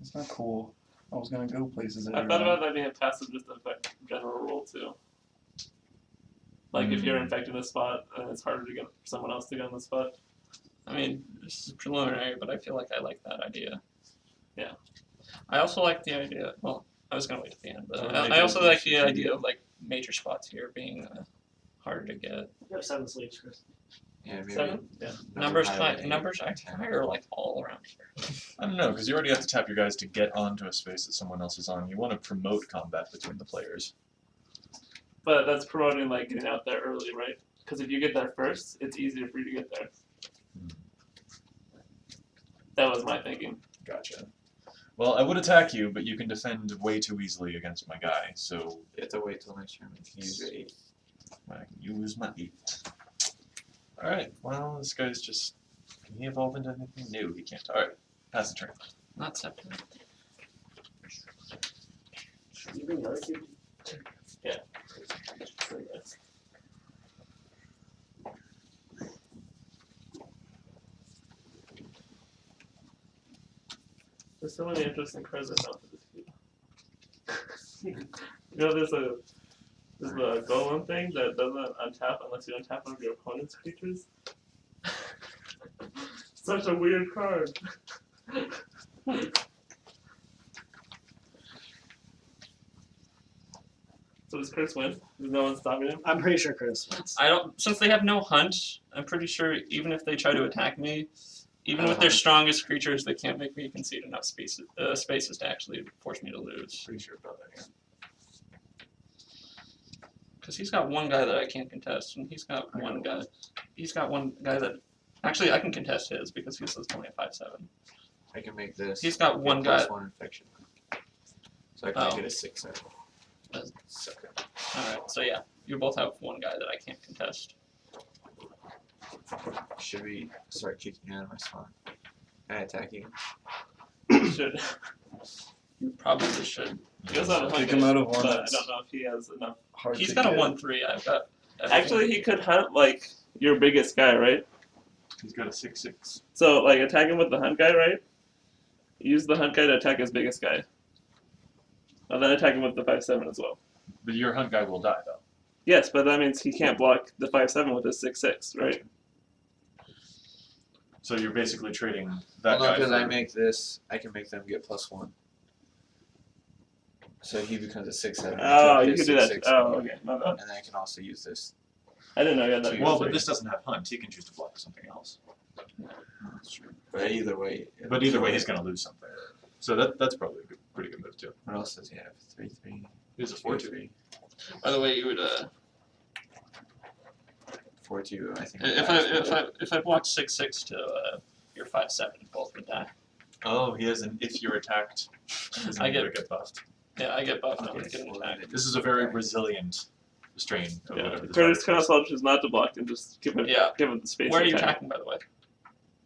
It's not cool. I was gonna go places. I thought about that being a passive just to affect general rule too. Like if you're infecting a spot and it's harder to get someone else to get on the spot. I mean, this is preliminary, but I feel like I like that idea. Yeah. I also like the idea. Well, I was gonna wait at the end, but Don't I make also it like the easy. idea of like major spots here being harder to get. You have 7 sleeves, Chris. Yeah, maybe. 7? Yeah. Numbers higher high, than eight. numbers higher like all around here. I don't know, because you already have to tap your guys to get onto a space that someone else is on. You want to promote combat between the players. But that's promoting like getting out there early, right? Because if you get there first, it's easier for you to get there. That was my thinking. Gotcha. Well, I would attack you, but you can defend way too easily against my guy, so You have to wait till next turn. You can use your 8. I can use my 8. Alright, well, this guy's just... Can he evolve into anything? No, he can't. Alright, pass the turn. Not separate. Should you bring the other cube? There's so many interesting cards I found for this cube. You know, there's the golem thing that doesn't untap unless you untap one of your opponent's creatures. Such a weird card. So does Chris win? Is no one stopping him? I'm pretty sure Chris wins. I don't. Since they have no hunt, I'm pretty sure even if they try to attack me, even with their strongest creatures, they can't make me concede enough spaces to actually force me to lose. Pretty sure about that, yeah. Because he's got one guy that I can't contest, and he's got one guy. He's got one guy that actually I can contest his because he's only a 5/7. I can make this. He's got get one guy. +1 infection. So I can make it a 6/7. Okay. All right. So yeah, you both have one guy that I can't contest. Should we start kicking you out of my spawn? Can I attack you? You should. You probably should. He goes out of Take hunt, him out of one but I that's don't know if he has enough. hard He's to got a get. 1/3. I've got. everything. Actually, he could hunt like your biggest guy, right? He's got a 6/6. So like attack him with the hunt guy, right? Use the hunt guy to attack his biggest guy. And then attack him with the 5/7 as well. But your hunt guy will die, though. Yes, but that means he can't block the 5/7 with his 6/6, right? So you're basically trading that Well, no, guy because for... I make this, I can make them get +1. So he becomes a 6/7. Oh, you could do that. Oh, okay. My bad. And then I can also use this. I didn't know you had that. Well, but this doesn't have hunt. He can choose to block with something else. That's true. But either way. But either way, he's going to lose something. So that's probably a pretty good move, too. What else does he have? 3/3. He's a 4/2. By the way, you would 4/2. I think. if I block 6/6 to your 5/7, both would die. Oh, he has an if you're attacked. I get- get buffed. Yeah, I get buffed. I Okay, don't get an well, attack. then This is a very resilient strain of Yeah. whatever this Curtis virus is. Console chooses not to block and just give it Yeah. give it the space. Where are to you attack. attacking, by the way?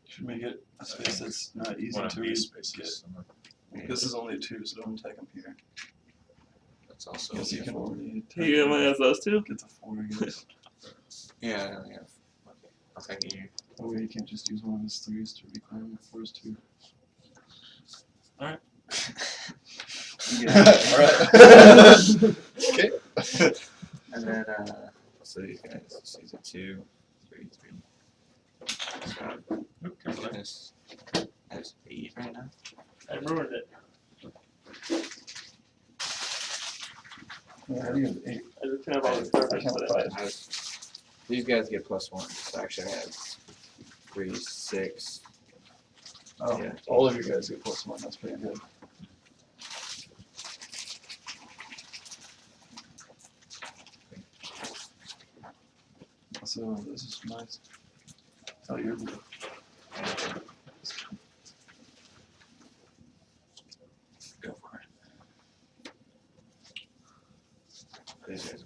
Should make it a space that's not easy One of to these get. spaces. This is only a 2, so don't attack him here. That's also. Because you can only attack He only him. has those two? Get to 4, I guess. Yeah, I only have. Attacking you. That way you can't just use one of his 3s to reclaim the 4's 2. Alright. Okay. And then, so these guys, season 2, 3, 3. Oop, careful there. Goodness. That's 8 right now. I ruined it. How do you have 8? I just can't have all these cards. I count but 5. I was, these guys get +1, so actually I have 3, 6. Oh, Yeah. all of you guys get +1. That's pretty good. So this is nice. Oh, you're good. Go for it. These guys.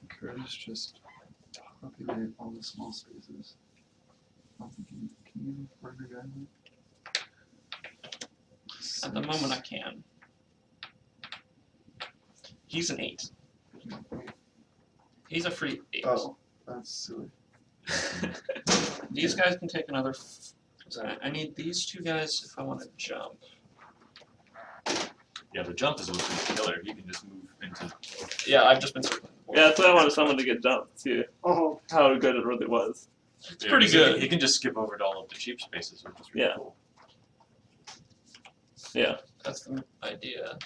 Curtis just populate all the small spaces. I'm thinking, can you burger guy that? At the moment, I can. He's an 8. He's a free 8. Oh, that's silly. These guys can take another. I need these 2 guys if I want to jump. Yeah, the jump is what's the killer. You can just move into. Yeah, I've just been circling the board. Yeah, that's why I wanted someone to get jumped to see Oh, how good it really was. It's pretty good. He can just skip over to all of the cheap spaces, which is really Yeah. cool. Yeah. That's the idea.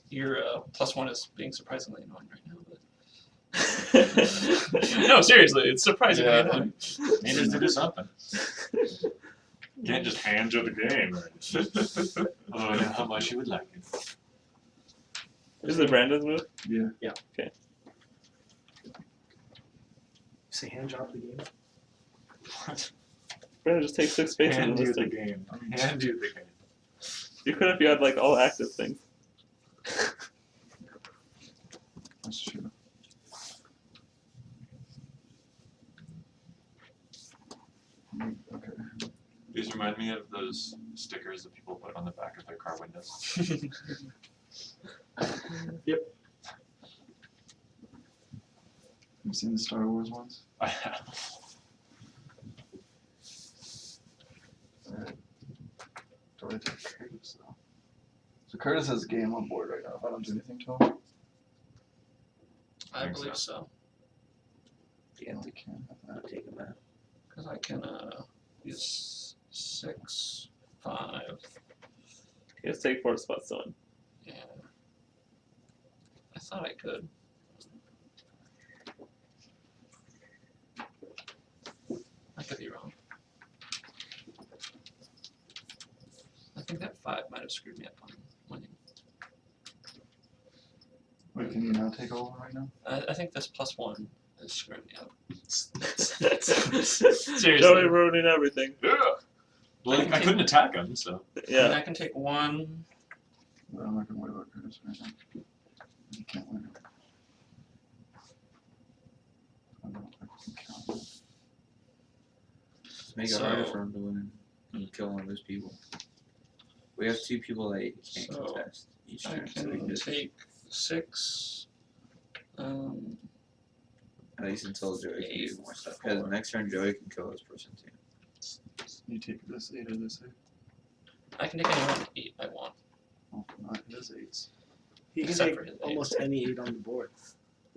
Your +1 is being surprisingly annoying right now. But no, seriously, it's surprisingly Yeah. annoying. Needed to do something. Can't just hand you the game. Oh, I know how much you would like it. Is it Brandon's move? Yeah. say hand job the game. Brandon just takes 6 spaces in Hand you this the thing. game. Hand you the game. You could if you had like all active things. That's true. Okay. These remind me of those stickers that people put on the back of their car windows. You've seen the Star Wars ones? I have. Alright. Do I take Curtis though? So Curtis has a game on board right now. If I don't do anything to him, I Think believe so. I can't have that. Take him out. Because I can use 6, 5. You just take 4 spots on. Yeah. I thought I could. I could be wrong. I think that 5 might have screwed me up on winning. Wait, can you not take over right now? I think this +1 is screwing me up. Joey Seriously. ruining everything. Well, I couldn't attack him, so. I mean, Yeah. I can take 1. But I'm not gonna worry about Curtis right now. You can't win. I don't know if I can count. Just make it harder So- for him to win and kill one of his people. We have 2 people that you can't So, contest each I turn, so we can can just take 6. at least until Joey can do 8, more stuff. Because 4. next turn Joey can kill this person too. You take this 8 or this 8? I can take any 1 I want. Oh, not this 8s. He can Except take for his almost any 8 on the board.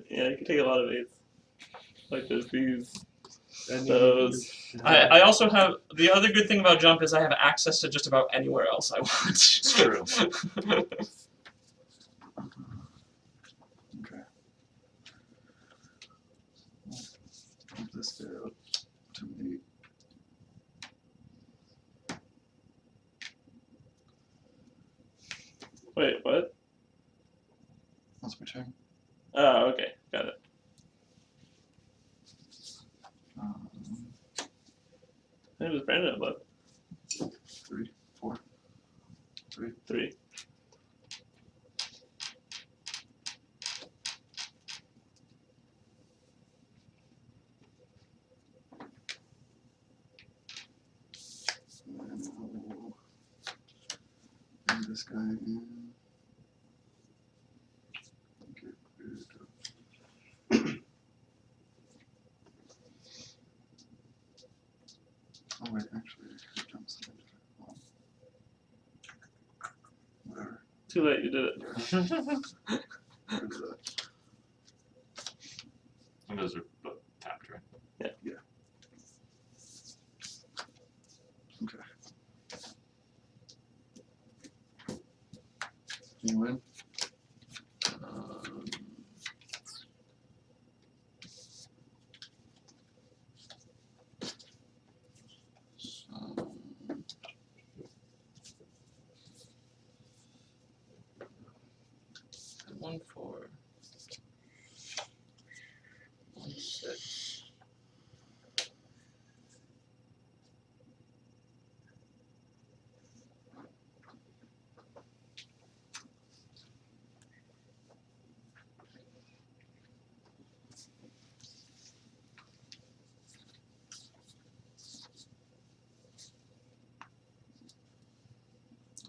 Yeah, you can take a lot of 8s. Like there's these, That those. I also have the other good thing about jump is I have access to just about anywhere else I want. It's true. Okay. Move this guy up to 8. Wait, what? That's my turn. Oh, okay, got it. Um, It was Brandon at left. 3, 4, 3. 3. And then we'll bring this guy in. Get rid of. Oh wait, actually, it jumps in. Well, whatever. Too late, you did it. Get rid of that. And those are both tapped, right? Okay. Can you win? Um, so, and 1, 4, 1, 6.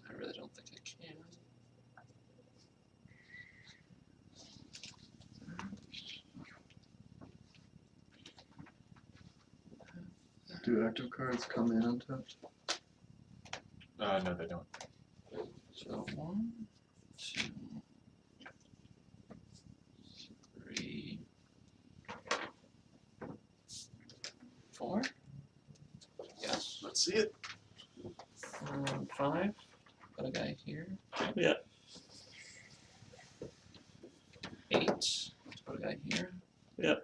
I really don't think I can. Do active cards come in untapped? No, they don't. So 1, 2, 3, 4. Yes. Let's see it. 5. Got a guy here. Yeah. 8. Got a guy here. Yeah.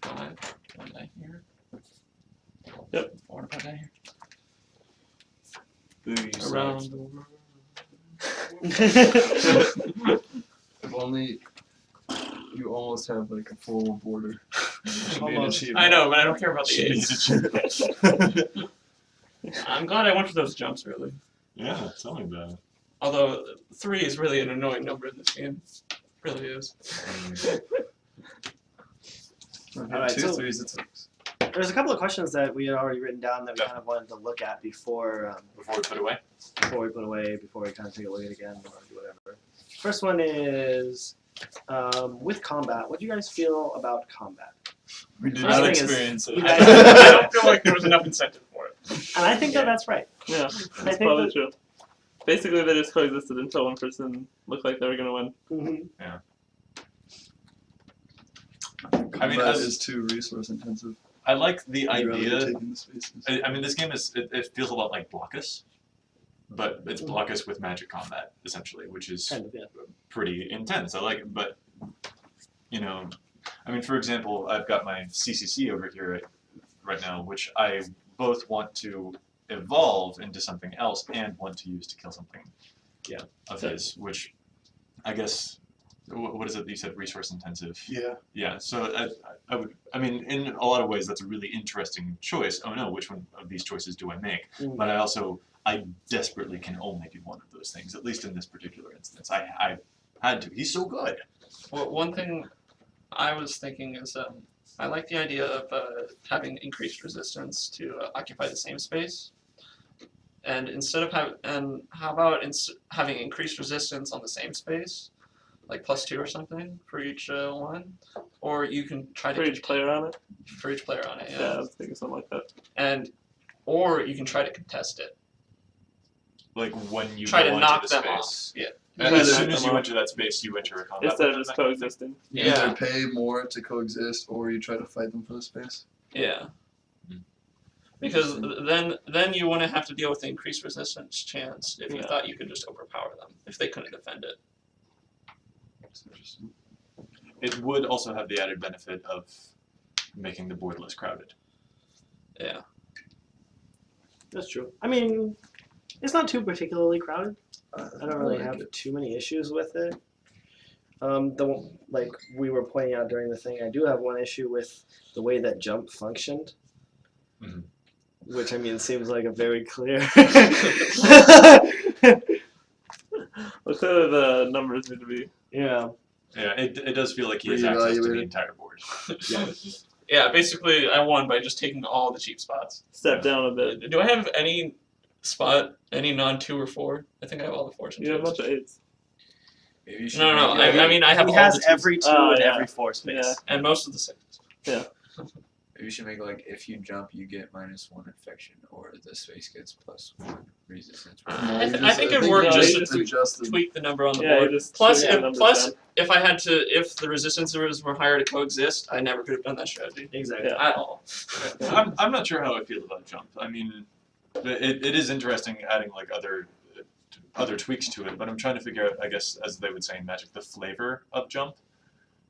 5. Got a guy here. Yep. 4. Got a guy here. Boo, you Around suck. the world. If only you almost have like a full border. Should be an Almost. achievement. I know, but I don't care about the Should be 8s. an I'm glad I went for those jumps early. Yeah, tell me about it. Although 3 is really an annoying number in this game. Really is. Okay, Alright, 2 so- 3s and 6. There's a couple of questions that we had already written down that we kind of wanted to look at before Before we put away. before we put away, before we kind of take a look at it again or do whatever. First one is with combat. What do you guys feel about combat? We did First not thing is- experience it. you I guys- don't feel like there was enough incentive for it. And I think that that's right. Yeah, I that's think probably that- true. Basically, they just coexisted until one person looked like they were gonna win. Mm-hmm. I mean, Combat as- is too resource intensive. I like the You'd rather be idea. taking the spaces. I mean, this game it feels a lot like Blockus, but it's Blockus with magic combat essentially, which is Kind of, yeah. pretty intense. I like it, but you know, I mean, for example, I've got my CCC over here right now, which I both want to evolve into something else and want to use to kill something. Yeah. Of his, which I guess. What is it that you said? Resource intensive. Yeah. Yeah, so I mean, in a lot of ways, that's a really interesting choice. Oh no, which one of these choices do I make? Mm. But I desperately can only do one of those things, at least in this particular instance. I had to. He's so good. Well, one thing I was thinking is I like the idea of having increased resistance to occupy the same space. And instead of how about having increased resistance on the same space, like +2 or something for each one, or you can try For to each player on it. for each player on it, Yeah, I was thinking something like that. or you can try to contest it, Like when you try go to onto knock the them space. off. Yeah, And Yeah, as knock soon as them you off. enter that space, you enter a combat. Instead of with just them. coexisting. You yeah, either pay more to coexist or you try to fight them for the space. yeah. Hmm. Because then you wouldn't have to deal with the increased resistance chance if you Yeah. thought you could just overpower them if they couldn't defend it. That's interesting. It would also have the added benefit of making the board less crowded. Yeah. That's true. I mean, it's not too particularly crowded. I don't really like have it. too many issues with it. Like we were pointing out during the thing, I do have one issue with the way that jump functioned, Mhm. which I mean seems like a very clear. Well, clearly the numbers need to be. Yeah. Yeah, it does feel like he has access to the Reevaluated. entire board. Yeah, basically I won by just taking all the cheap spots. Step down a bit. Do I have any spot, any non-2 or 4? I think I have all the 4s and You have a 2s. bunch of 8s. Maybe you should No, make I mean I have He all has the 2s every 2 Oh, and yeah. every 4 space. Yeah. and most of the 6s. Maybe you should make like if you jump you get -1 infection or the space gets +1 resistance. I you think it'd you work just just to adjust the Tweak the number on the Yeah, you board. just Plus, tweak the if, numbers plus down. if the resistances were higher to coexist, I never could have done that strategy Exactly. Yeah. at all. I'm not sure how I feel about jump. I mean, it is interesting adding like other tweaks to it, but I'm trying to figure out, I guess, as they would say in Magic, the flavor of jump,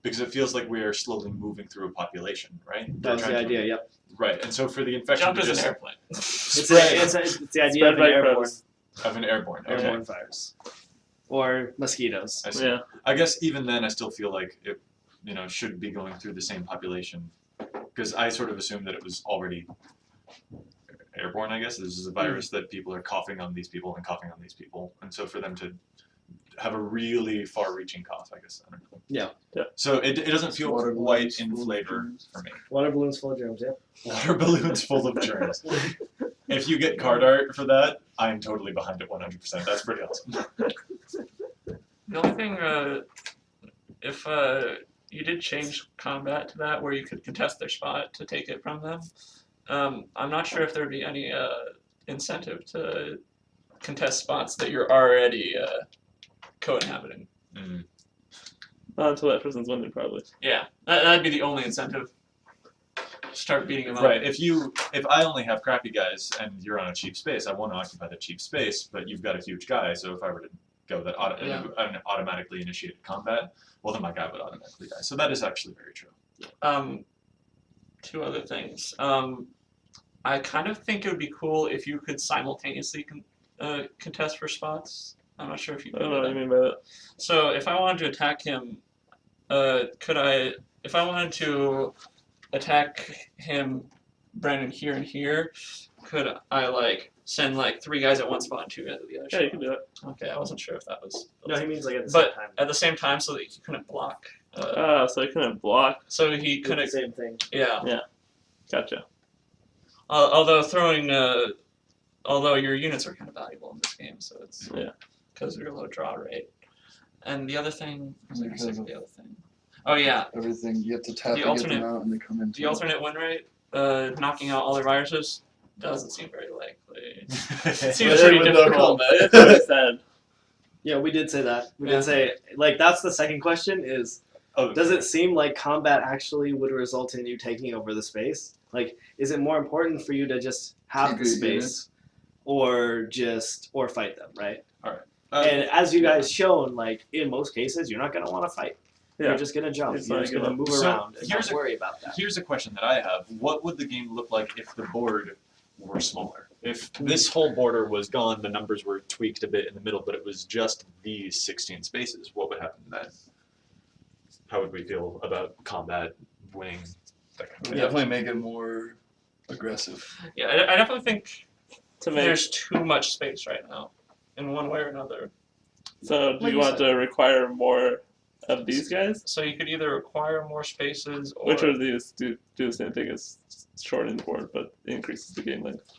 because it feels like we are slowly moving through a population, right? We're That was the trying to- idea. Yep. Right, and so for the infection Jump to is an just airplane. It's Spread. it's the idea Spread of an by airborne crows. of an airborne. Okay. airborne virus or mosquitoes. I see. Yeah. I guess even then, I still feel like it, should be going through the same population, because I sort of assumed that it was already airborne. I guess this is a virus that people are coughing on these people and coughing on these people, and so for them to have a really far-reaching cough, I guess. I don't know. Yeah. Yeah. So it doesn't feel Water quite balloons in full of flavor germs. for me. Water balloons full of germs. Yep. Water balloons full of germs. If you get card art for that, I'm totally behind it 100%. That's pretty awesome. The only thing, if you did change combat to that where you could contest their spot to take it from them. I'm not sure if there'd be any incentive to contest spots that you're already co-inhabiting. Mm. Not until that person's winning, probably. Yeah, that'd be the only incentive. Start beating them up. Right. If I only have crappy guys and you're on a cheap space, I want to occupy the cheap space, but you've got a huge guy. So if I were to go that automatically initiated combat, well then my guy would automatically die. So that is actually very true. Two other things. I kind of think it would be cool if you could simultaneously contest for spots. I'm not sure if you I know don't know what that. you mean by that. So if I wanted to attack him, could I? If I wanted to attack him, Brandon, here and here, could I like send like 3 guys at one spot and 2 guys at the other Yeah, spot? you can do it. Okay, I wasn't sure if that was. No, he means like at the same But time. at the same time, so that he couldn't block. So you couldn't block. So he Do the couldn't. same thing. Yeah. Gotcha. Although throwing, although your units are kind of valuable in this game, so it's because of your low draw rate. And the other thing, what was I gonna say for the other thing? Oh yeah, Everything you have to tap The to get alternate- them out, and they come in. the alternate win rate, knocking out all their viruses, doesn't seem very likely. It seems But pretty with no difficult. combat, that's what I said. Yeah, we did say that. We Yeah. did say like that's the second question is Oh, does it seem like combat actually would result in you taking over the space? Like is it more important for you to just have Take the your space units. or fight them, right? Uh, And as you guys shown, like in most cases you're not gonna want to fight. Yeah. You're just gonna jump. It's You're not just gonna gonna- move So, around and here's not a- worry about that. Here's a question that I have. What would the game look like if the board were smaller? If this whole border was gone, the numbers were tweaked a bit in the middle, but it was just these 16 spaces, what would happen then? How would we feel about combat, winning, that kind of thing? Definitely make it more aggressive. Yeah, I definitely think To make, there's too much space right now, in one way or another. so do Like you you want to require more of these guys? So you could either acquire more spaces, or Which of these do the same thing as shortening the board, but increases the game length?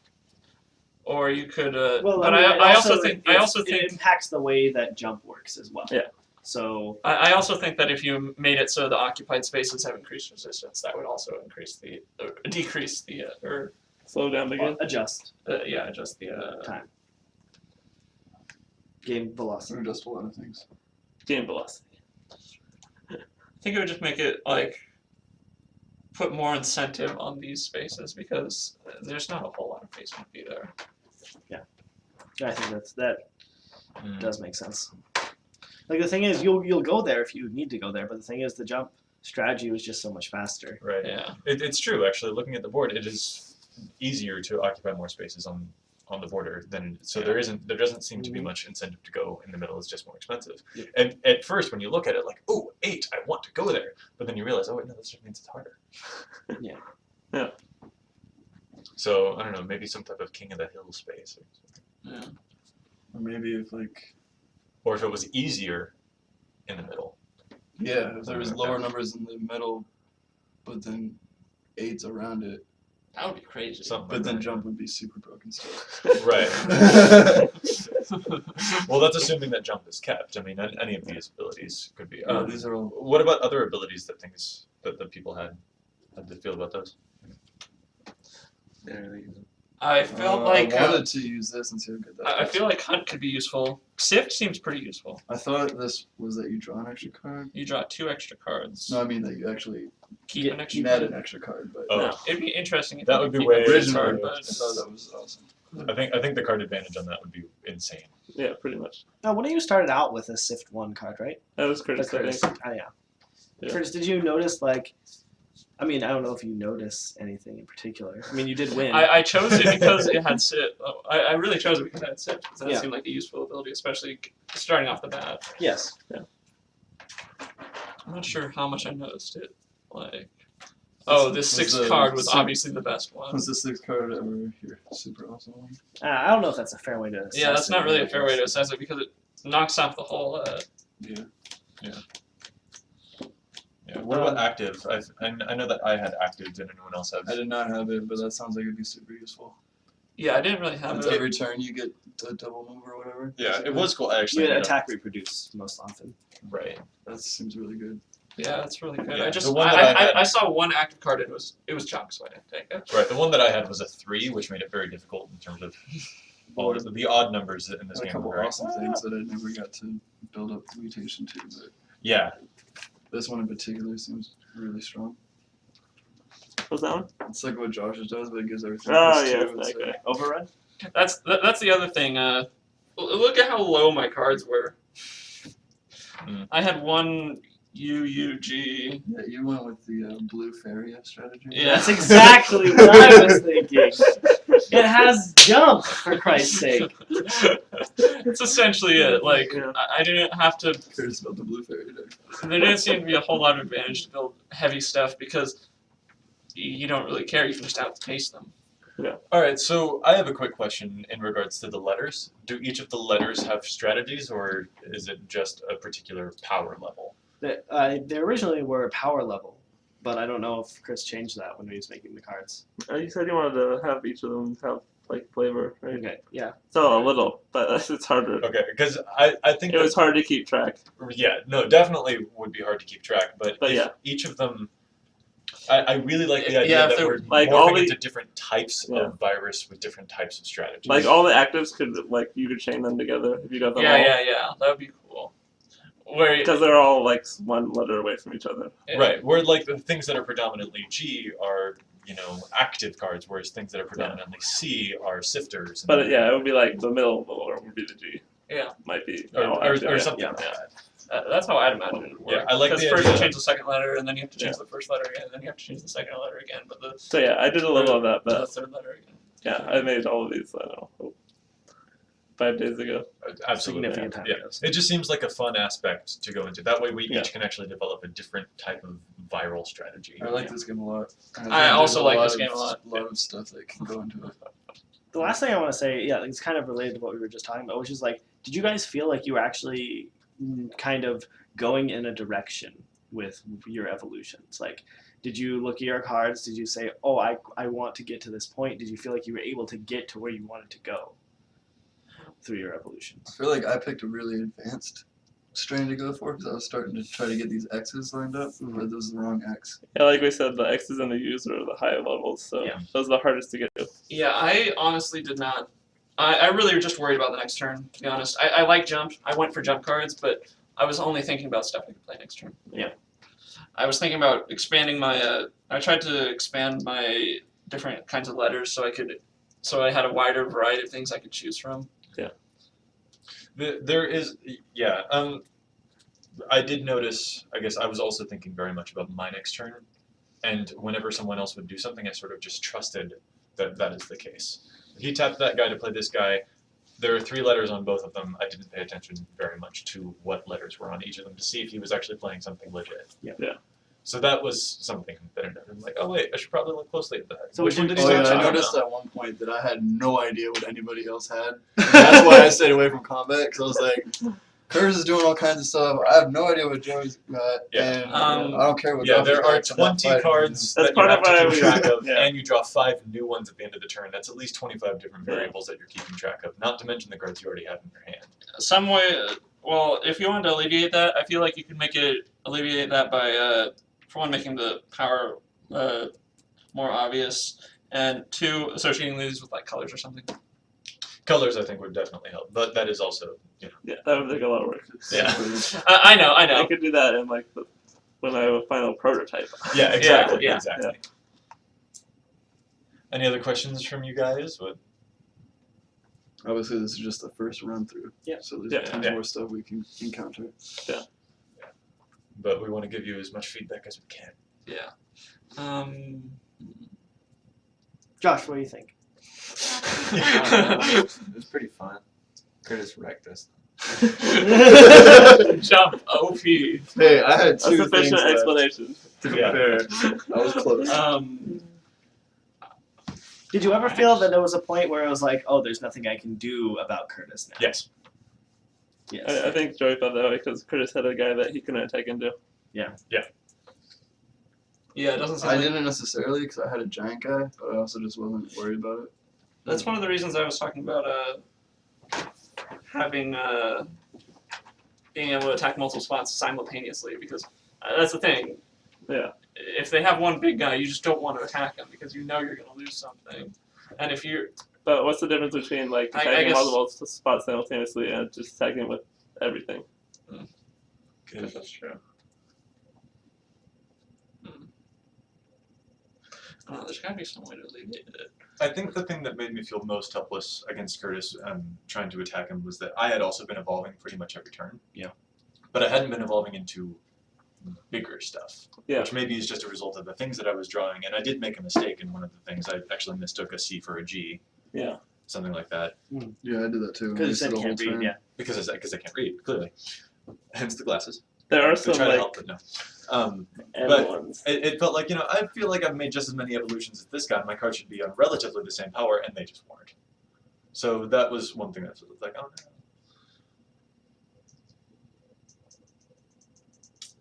or you could. Well, but mean, I also think it impacts the way that jump works as well. Yeah. So I also think that if you made it so the occupied spaces have increased resistance, that would also increase the decrease the Slow down the game? adjust just the time. Game velocity. Or just a lot of things. Game velocity. I think it would just make it like put more incentive on these spaces because there's not a whole lot of reason to be there. I think that Mm. does make sense. Like the thing is, you'll go there if you need to go there, but the thing is, the jump strategy was just so much faster. Right. Yeah. It's true, actually. Looking at the board, it is easier to occupy more spaces on the border than so there doesn't seem to be much incentive to go in the middle. It's just more expensive. Yeah. And at first, when you look at it, like, oh, 8, I want to go there, but then you realize, oh wait, no, this just means it's harder. Yeah. Yeah. So I don't know, maybe some type of King of the Hill space, Yeah. Or maybe if or if it was easier in the middle. if there was lower numbers in the middle, but then 8s around it, That would be crazy. Something but like then that. jump would be super broken still. Right. Well, that's assuming that jump is kept. I mean, any of these abilities could be. These are all. What about other abilities that the people had? How did they feel about those? I felt like I wanted to use this and see how good that. I does. feel like Hunt could be useful. Sift seems pretty useful. I thought this was that you draw an extra card. You draw 2 extra cards. No, I mean that you actually Keep an extra net card. an extra card, but Oh, No. It'd be interesting if That you would could be keep way an extra originally card, I but thought that was awesome. I think the card advantage on that would be insane. Yeah, pretty much. Now, one of you started out with a Sift 1 card, right? That was Curtis, I Curtis. think. Oh, yeah. Yeah. Curtis, did you notice, like, I mean, I don't know if you notice anything in particular. I mean, you did win. I chose it because it had Sift. I really chose it because it had Sift because that Yeah. seemed like a useful ability, especially starting off the bat. Yes. I'm not sure how much I noticed it. Like, oh, this Was 6th the card was six- obviously the best one. Was the 6th card ever your super awesome one? I don't know if that's a fair way to assess Yeah, that's it. not really a fair way to assess it because it knocks off the whole. Yeah. Yeah. What about active? I know that I had active. Did anyone else have? I did not have it, but that sounds like it'd be super useful. Yeah, I didn't really have And it. every turn you get a double move or whatever. Yeah, it was cool. I You actually had ended up- attack reproduce most often. right. That seems really good. Yeah, that's really good. Yeah, I just the one that I had- I saw one active card and it was junk, so I didn't take it. Right, the one that I had was a 3, which made it very difficult in terms of all of the odd numbers in this A game. couple Were very, awesome things that I never got to build up the mutation to, but yeah, this one in particular seems really strong. What's that one? It's like what Josh's does, but it gives everything. Oh plus yeah, two that instead. guy. Overrun? That's the other thing. Look at how low my cards were. I had one UUG. Yeah, you went with the blue fairy strategy. Yeah. That's exactly what I was thinking. It has jump, for Christ's sake. It's essentially it. Like Yeah. I didn't have to. Curious about the blue fairy deck. There didn't seem to be a whole lot of advantage to build heavy stuff because you don't really care. You can just outpace them. Alright, so I have a quick question in regards to the letters. Do each of the letters have strategies, or is it just a particular power level? They originally were power level, but I don't know if Chris changed that when he was making the cards. You said you wanted to have each of them have like flavor, right? Okay, yeah. So a little, but it's harder. Okay, because I think It was hard to keep track. yeah, no, definitely would be hard to keep track, but if yeah. each of them, I really like the idea Yeah, if that they're- we're like, all morphing the- into different types Yeah. of virus with different types of strategies. Like all the actives could like you could chain them together if you got them all. Yeah. That would be cool. Where Because they're all like one letter away from each other. yeah. Right, where like the things that are predominantly G are, you know, active cards, whereas things that are predominantly C are sifters. But yeah, it would be like the middle of the order would be the G. Yeah. Might be. or something like yeah. that. That's how I'd imagine it would work. Yeah, I like because the first you idea. change the second letter, and then you have to change Yeah. the first letter again, and then you have to change the second letter again, but the So yeah, I did a little of that, the but third letter again. yeah, I made all of these. I don't know, 5 days ago. Absolutely. Significant time Yeah. ago. It just seems like a fun aspect to go into. That way we Yeah. each can actually develop a different type of viral strategy. I like this game a lot. And I think also there's like lot this of- game a lot. A lot of stuff that can go into it. The last thing I want to say, yeah, it's kind of related to what we were just talking about, which is like, did you guys feel like you were actually kind of going in a direction with your evolutions? Like, did you look at your cards? Did you say, oh, I want to get to this point? Did you feel like you were able to get to where you wanted to go through your I evolutions? feel like I picked a really advanced strain to go for because I was starting to try to get these X's lined up, but this was the wrong X. Yeah, like we said, the X's and the U's are the high levels, so Yeah. those are the hardest to get to. Yeah, I honestly did not. I really was just worried about the next turn, to be honest. I like jump. I went for jump cards, but I was only thinking about stuff I could play next turn. Yeah. I was thinking about expanding my. I tried to expand my different kinds of letters so I had a wider variety of things I could choose from. There is, yeah. I did notice. I guess I was also thinking very much about my next turn, and whenever someone else would do something, I sort of just trusted that that is the case. He tapped that guy to play this guy. There are 3 letters on both of them. I didn't pay attention very much to what letters were on each of them to see if he was actually playing something legit. Yeah. Yeah. So that was something that I'm like, oh wait, I should probably look closely at that. So Which one did he Oh yeah, touch? I don't noticed know. at one point that I had no idea what anybody else had. And that's why I stayed away from combat because I was like, Curtis is doing all kinds of stuff. I have no idea what Joey's got, Yeah. and I don't care what. Yeah, Josh there are got, I'm not 20 fighting cards That's that you part have of to why keep we- track of, yeah. and you draw 5 new ones at the end of the turn. That's at least 25 different Yeah. variables that you're keeping track of, not to mention the cards you already have in your hand. Some way. Well, if you wanted to alleviate that, I feel like you could alleviate that by, for one, making the power more obvious, and 2, associating these with like colors or something. Colors, I think, would definitely help, but that is also, you know. Yeah, that would take a lot of work. Yeah. I know. I could do that in like when I have a final prototype. Yeah, exactly. yeah. Exactly. Any other questions from you guys? What? Obviously, this is just the first run through. Yeah. So there's Yeah. tons Yeah. more stuff we can encounter. But we want to give you as much feedback as we can. Yeah. Josh, what do you think? It was pretty fun. Curtis wrecked us. Jump OP. Hey, I had A 2 things sufficient left, explanation. to be Yeah. fair. I was close. Did you ever feel that there was a point where it was like, oh, there's nothing I can do about Curtis now? Yes. Yes. I think Joey felt that way because Curtis had a guy that he couldn't attack into. Yeah, it doesn't seem I like didn't necessarily because I had a giant guy, but I also just wasn't worried about it. that's one of the reasons I was talking about having being able to attack multiple spots simultaneously, because That's the thing. Yeah. If they have one big guy, you just don't want to attack him because you know you're going to lose something. And if you're But what's the difference between like I attacking guess- multiple spots simultaneously and just attacking with everything? Good. that's true. There's got to be some way to alleviate it. I think the thing that made me feel most helpless against Curtis trying to attack him was that I had also been evolving pretty much every turn. Yeah. But I hadn't been evolving into bigger stuff. Yeah. Which maybe is just a result of the things that I was drawing. And I did make a mistake in one of the things. I actually mistook a C for a G. Yeah. Something like that. Yeah, I did that too. Because you Wasted said the you can't whole read, turn. yeah. Because I can't read, clearly. Hence the glasses. There are They some try to like help, but no. end but- ones. It felt like, I feel like I've made just as many evolutions as this guy. My card should be on relatively the same power, and they just weren't. So that was one thing that was like, oh no.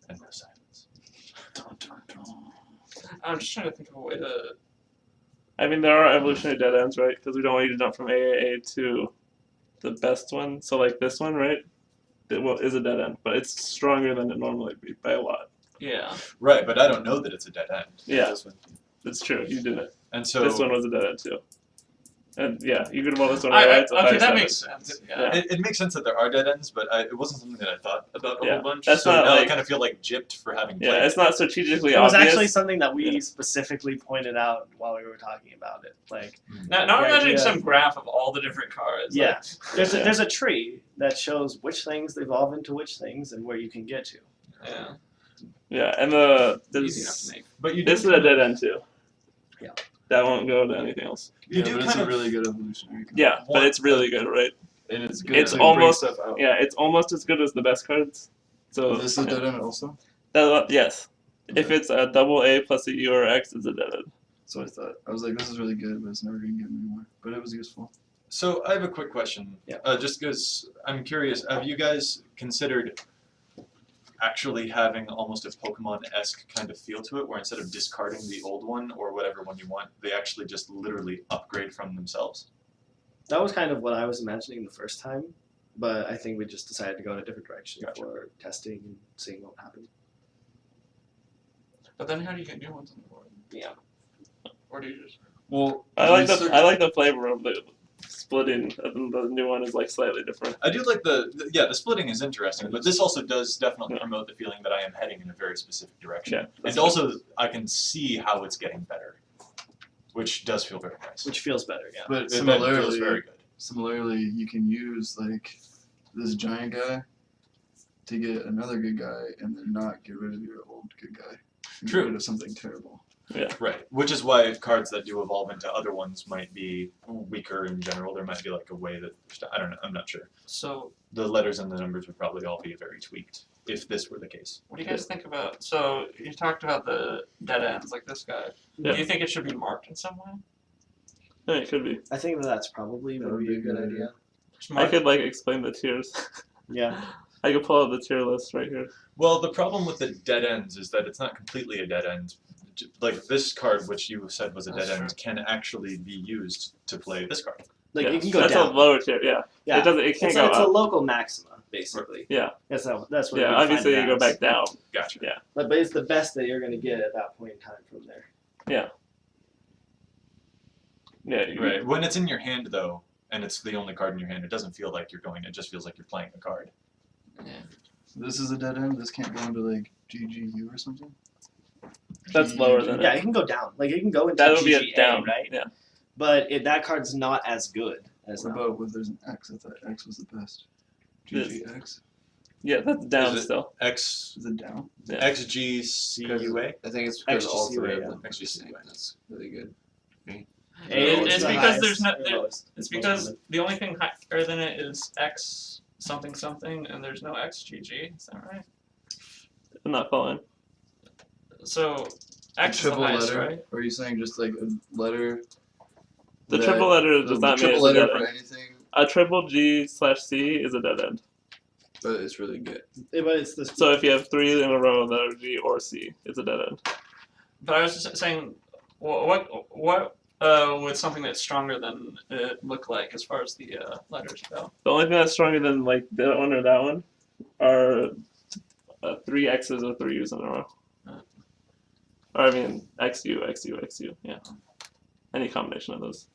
And no silence. Dun, dun, dun. I'm just trying to think of a way to. I mean, there are evolutionary dead ends, right? Because we don't want you to jump from AAA to the best one. So like this one, right? It is a dead end, but it's stronger than it normally would be by a lot. Yeah. Right, but I don't know that it's a dead end. Yeah. This one. It's true. You did it. And so This one was a dead end too. And yeah, you could roll this one I, right. It's a okay, that 5/7. makes sense. Yeah. it makes sense that there are dead ends, but it wasn't something that I thought about a Yeah, whole bunch. that's so not now I like- kind of feel like gypped for having played Yeah, it's it. not strategically It was obvious. actually something that we Yeah. specifically pointed out while we were talking about it. Like, Now I'm The imagining idea- some graph of all the different cards. yeah, Like, there's a tree that shows which things evolve into which things and where you can get to. yeah. Yeah, and Easy enough to there's make. But you this is do a dead end too. Yeah. That won't go to anything else. You Yeah, do but it's kind a of really good evolutionary card. Yeah, but One- it's really good, right? And it's good It's to almost- bring stuff out. Yeah, it's almost as good as the best cards. So Is this a dead end also? yes, if it's a double A plus a U or X, it's a dead end. So I thought. I was like, this is really good, but it's never going to get me more. But it was useful. So I have a quick question. Yeah. Just because I'm curious, have you guys considered actually having almost a Pokemon-esque kind of feel to it, where instead of discarding the old one or whatever one you want, they actually just literally upgrade from themselves? That was kind of what I was imagining the first time, but I think we just decided to go in a different direction Gotcha. for testing and seeing what happened. But then how do you get new ones on the board? Yeah. Or do you just? Well, I like the flavor of the splitting. And the new one is like slightly different. I do like the splitting is interesting, but this also does definitely Yeah. promote the feeling that I am heading in a very specific direction. Yeah, that's And also, I can see how it's getting better, which does feel very nice. Which feels better, yeah. But It feels very similarly, good. similarly, you can use like this giant guy to get another good guy, and then not get rid of your old good guy. And True. Get rid of something terrible. Right, which is why cards that do evolve into other ones might be weaker in general. There might be like a way that, I don't know, I'm not sure. So The letters and the numbers would probably all be very tweaked if this were the case. what do you guys think about? So you talked about the dead ends, like this guy. Yeah. Do you think it should be marked in some way? Yeah, it could be. I think that's probably That would would be a be good good. idea. Just I mark- could like explain the tiers. Yeah. I could pull out the tier list right here. Well, the problem with the dead ends is that it's not completely a dead end. Like this card, which you said was a That's dead end, can actually be used to play this card. Like yeah. it can go That's down. a lower tier. Yeah. Yeah. It doesn't. It can't It's, go it's up. a local maxima, basically. Yeah. That's what Yeah. we Obviously, define you it go as. back down. Gotcha. But it's the best that you're going to get at that point in time from there. Yeah. You- Right. When it's in your hand, though, and it's the only card in your hand, it doesn't feel like you're going. It just feels like you're playing a card. This is a dead end. This can't go into like GGU or something. That's lower than Yeah, it. it can go down. Like it can go into That would be a GGA, down. right? Yeah. But that card's not as good as What that. about if there's an X? I thought X was the best. This- GGX? Yeah, that's down Is it- still. X Is it down? Yeah. XGCUA. I think it's because all XGCUA, three yeah. of them. XGCUA. That's really good. It's the because highest there's not. or lowest. It's because the only thing higher than it is X something something, and there's no XGG. Is that right? I'm not following. So X is the Triple highest, letter? right? Or are you saying just like a letter? The that- triple letter the does not mean triple it's a letter dead for end. anything, A triple G/C is a dead end. But it's really good. But it's this. So if you have three in a row that are G or C, it's a dead end. But I was just saying, what would something that's stronger than it look like as far as the letters go? The only thing that's stronger than like that one or that one are 3 X's or 3 U's in a row. Or I mean, XU, XU, XU. Yeah. Any combination of those.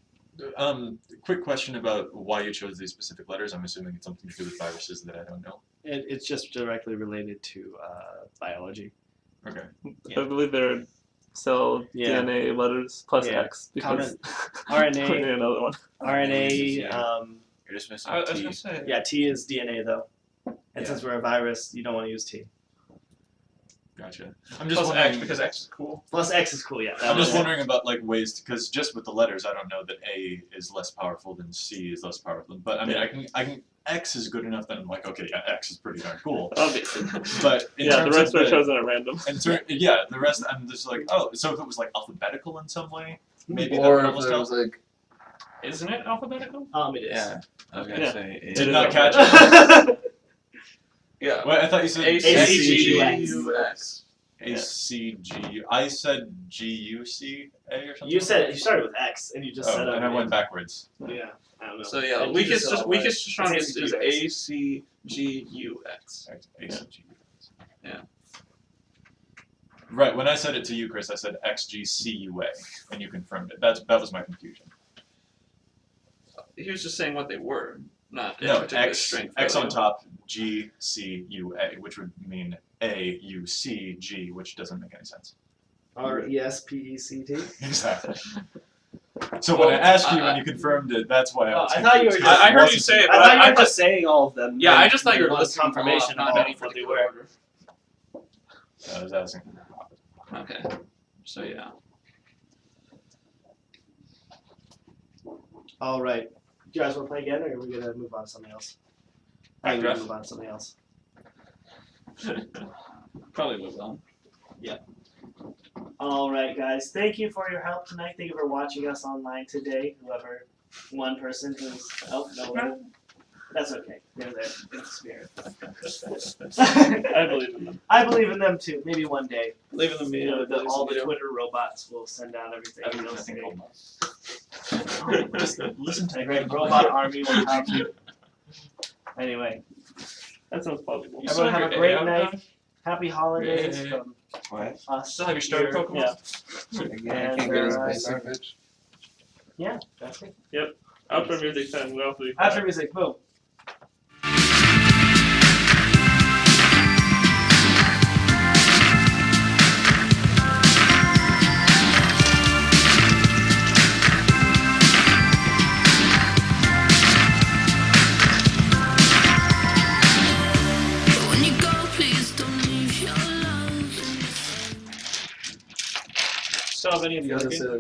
Quick question about why you chose these specific letters. I'm assuming it's something to do with viruses that I don't know. It's just directly related to biology. Okay. Yeah. I believe they're cell Yeah. DNA letters plus Yeah. X because RNA. we need another one. RNA. You're just missing I was T. gonna say. Yeah, T is DNA though. And Yeah. since we're a virus, you don't want to use T. Gotcha. I'm just Plus wondering X because X is cool. Plus X is cool, yeah. I'm just wondering about like ways because just with the letters, I don't know that A is less powerful than C is less powerful. But I mean, I can X is good enough that I'm like, okay, yeah, X is pretty darn cool. Obviously. But in Yeah, the terms rest of were chosen at random. yeah, the rest I'm just like, oh, so if it was like alphabetical in some way, maybe that Or would if almost it help. was like Isn't it alphabetical? It is. Yeah, I was gonna Yeah. say. It Did is not alphabetical. catch it. Yeah. Well, I thought you said ACGUX. ACG. I said GUCA or something. You said you started with X and you just said and I went backwards. Yeah, I don't know. So yeah, And you weakest said weakest It's strongest is ACGUX. ACGUX. ACG. Yeah. Right. When I said it to you, Chris, I said XGCUA, and you confirmed it. That was my confusion. He was just saying what they were, not in No, particular X strength. X on value. top, GCUA, which would mean AUCG, which doesn't make any sense. RESPECT. Exactly. So when I asked you I- and you confirmed it, that's why I was I thought you were confused. just- I heard you Wasn't- say it, I but thought you I were just saying all of them. Yeah, and I just thought you were wanted listing them all confirmation off, of not all any of what they particular were. order. I was asking. Okay. So yeah. All right. Do you guys want to play again, or are we gonna move on to something else? I think we're gonna move on to something else. Probably move on. All right, guys. Thank you for your help tonight. Thank you for watching us online today. Whoever, one person who's no one. That's okay. They're there in spirit. I believe in them. I believe in them too. Maybe one day, Leave in the you media. know, all the Twitter robots will send out everything. I and don't they'll think say, called Just listen to the great robot army will come. Anyway, That sounds plausible. You still everyone have a your great AI night. Happy holidays Yeah. from What? us. Still have your starter here. Pokemon? Again, I And, can't get his uh, basic. bitch. Yeah, that's it. Outro music time. We'll have to be After music, boom. When you go, please don't leave your love. Still have any of the You other gotta games? say that